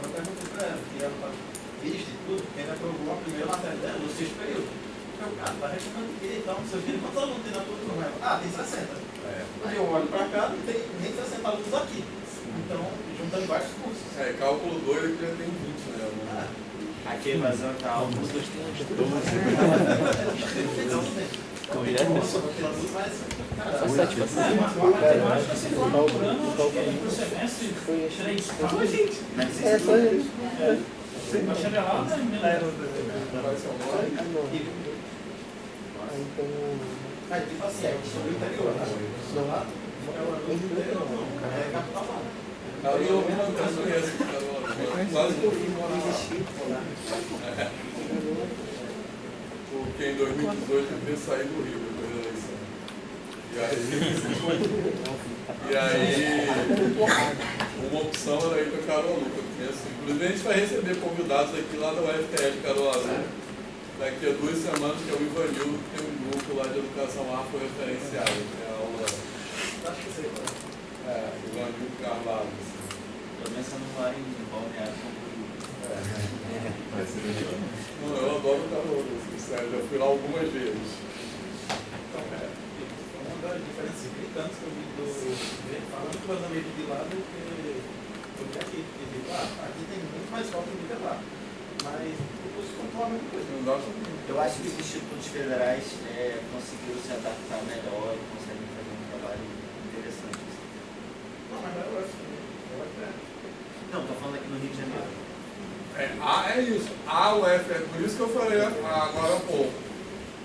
Eu perguntei para ela, que ela viste tudo, porque ela aprovou a primeira matéria dela no sexto período. Eu, cara, tá reclamando de quê? Então, não sei o que, quantos alunos tem na tua turma? Tem 60. Aí eu olho para cá, não tem nem 60 alunos aqui. Então, juntando vários cursos. Cálculo 2 aqui já tem 20, né? Aqui a evasão está alta. A matemática se forma por ano, acho que por semestre, 3 É, só gente. bacharelado é mesmo. Tipo assim, eu sou do interior, né? Sou lá, do interior não, é capital lá. Eu conheço, quase que eu fui morar lá. Porque em 2018 eu tinha saído do Rio depois da eleição. E aí uma opção era ir para Caruaru, que eu conheço. Inclusive a gente vai receber convidados aqui lá da UFTL Caruaru. Daqui a 2 semanas, que é o Ivanil, que tem um grupo lá de educação afro-referenciada, que é a aula. Acho que sei, né? Ivanil Carvalho. Pelo menos você não vai em Balneário Camboriú. Não, eu adoro Caruaru, sério, já fui lá algumas vezes. Então, uma das diferenças gritantes que eu vi falando com meus amigos de lá do que eu vi aqui. Porque, aqui tem muito mais escola do que lá. Mas o curso continua a mesma coisa. Eu acho que os institutos federais conseguiram se adaptar melhor e conseguem fazer um trabalho interessante. Não, mas não é o UFRJ. Não, estou falando aqui no Rio de Janeiro. É isso. A UFRJ, por isso que eu falei agora há pouco.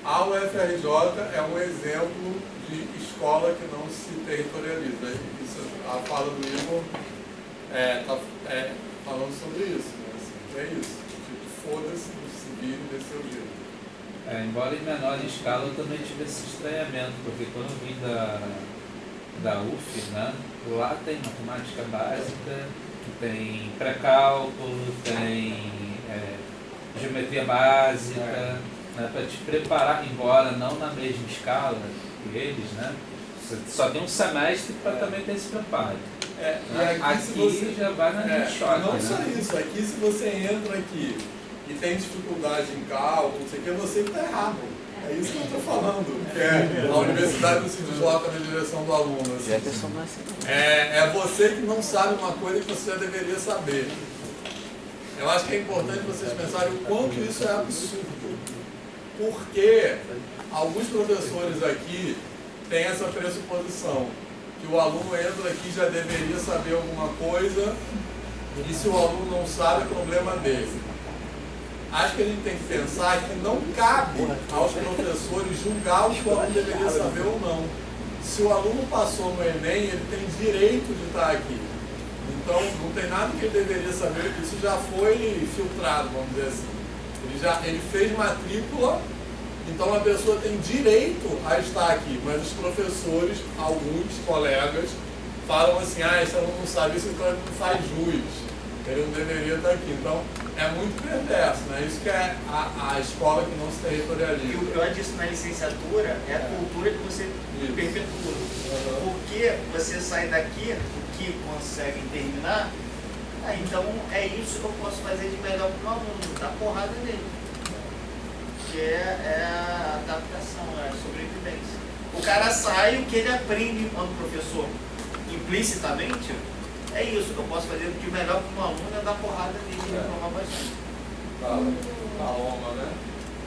A UFRJ é um exemplo de escola que não se territorializa. Isso, a fala do Igor está falando sobre isso. Né? Assim, é isso. Foda-se, se vire desse seu jeito. Embora em menor escala eu também tive esse estranhamento, porque quando eu vim da UF, né, lá tem matemática básica, tem pré-cálculo, tem geometria básica, né, para te preparar, embora não na mesma escala que eles, né, você só tem um semestre para também ter esse preparo. Aqui você já vai na choque. Não né? só isso, aqui se você entra aqui e tem dificuldade em cálculo, não sei o que, você que está errado. É isso que eu estou falando. Que a universidade não se desloca na direção do aluno. Assim. É você que não sabe uma coisa que você já deveria saber. Eu acho que é importante vocês pensarem o quanto isso é absurdo. Porque alguns professores aqui têm essa pressuposição que o aluno entra aqui e já deveria saber alguma coisa, e se o aluno não sabe, é problema dele. Acho que a gente tem que pensar que não cabe aos professores julgar o quanto deveria saber ou não. Se o aluno passou no Enem, ele tem direito de estar aqui. Então, não tem nada que ele deveria saber, isso já foi filtrado, vamos dizer assim. Ele fez matrícula, então a pessoa tem direito a estar aqui, mas os professores, alguns colegas, falam assim, esse aluno não sabe isso, então ele não faz jus. Ele não deveria estar aqui. Então, é muito perverso, né? Isso que é a escola que não se territorializa. E o pior disso na licenciatura é a cultura que você perpetua. Porque você sai daqui, o que conseguem terminar, então é isso que eu posso fazer de melhor para o aluno, dar porrada nele. Que é a adaptação, é a sobrevivência. O cara sai, o que ele aprende enquanto professor, implicitamente, é isso que eu posso fazer de melhor para um aluno é dar porrada nele e reprovar bastante. Paloma, né?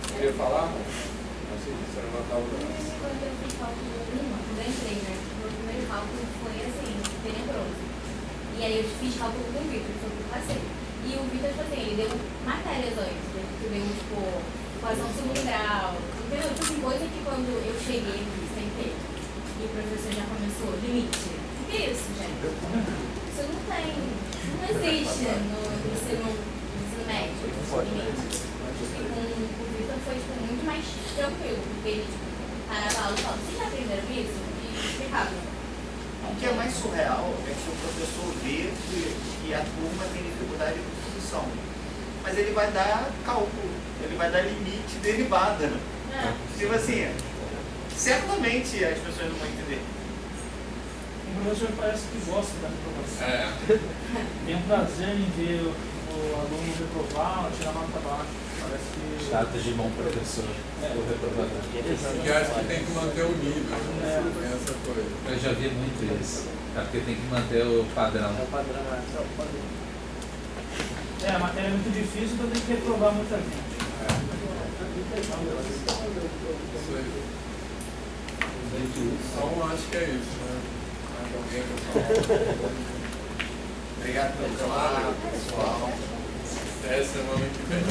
Queria falar? Não sei se você levantar o braço. Quando eu fiz cálculo 1, quando eu entrei, né? O meu primeiro cálculo foi assim, tenebroso. E aí eu fiz cálculo com o Vitor, foi o que eu passei. E o Vitor, tipo assim, ele deu matérias antes, né? Que deu, tipo, equação de segundo grau. Entendeu? Tipo assim, coisa que quando eu cheguei sem ter, e o professor já começou, limite. O que é isso, gente? Isso não tem, não existe no ensino médio, limite. E com o Vitor foi tipo, muito mais tranquilo, porque ele tipo, parava a aula e falava, vocês já aprenderam isso? E explicava. O que é mais surreal é que o professor vê que a turma tem dificuldade de construção. Mas ele vai dar cálculo, ele vai dar limite derivada. Tipo assim, certamente as pessoas não vão entender. O professor parece que gosta da reprovação. Tem um prazer em ver o aluno reprovar, tirar nota baixa. Parece que... Status de bom professor, o reprovador. Porque acho que tem que manter o nível, né? Essa coisa. Eu já vi muito isso. É porque tem que manter o padrão. A matéria é muito difícil, então tem que reprovar muita gente. Isso aí. Então, acho que é isso, né? Alguém quer falar? Obrigado pelo trabalho, pessoal. Até semana que vem.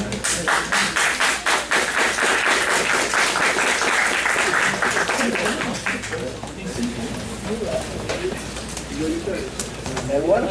É agora? É.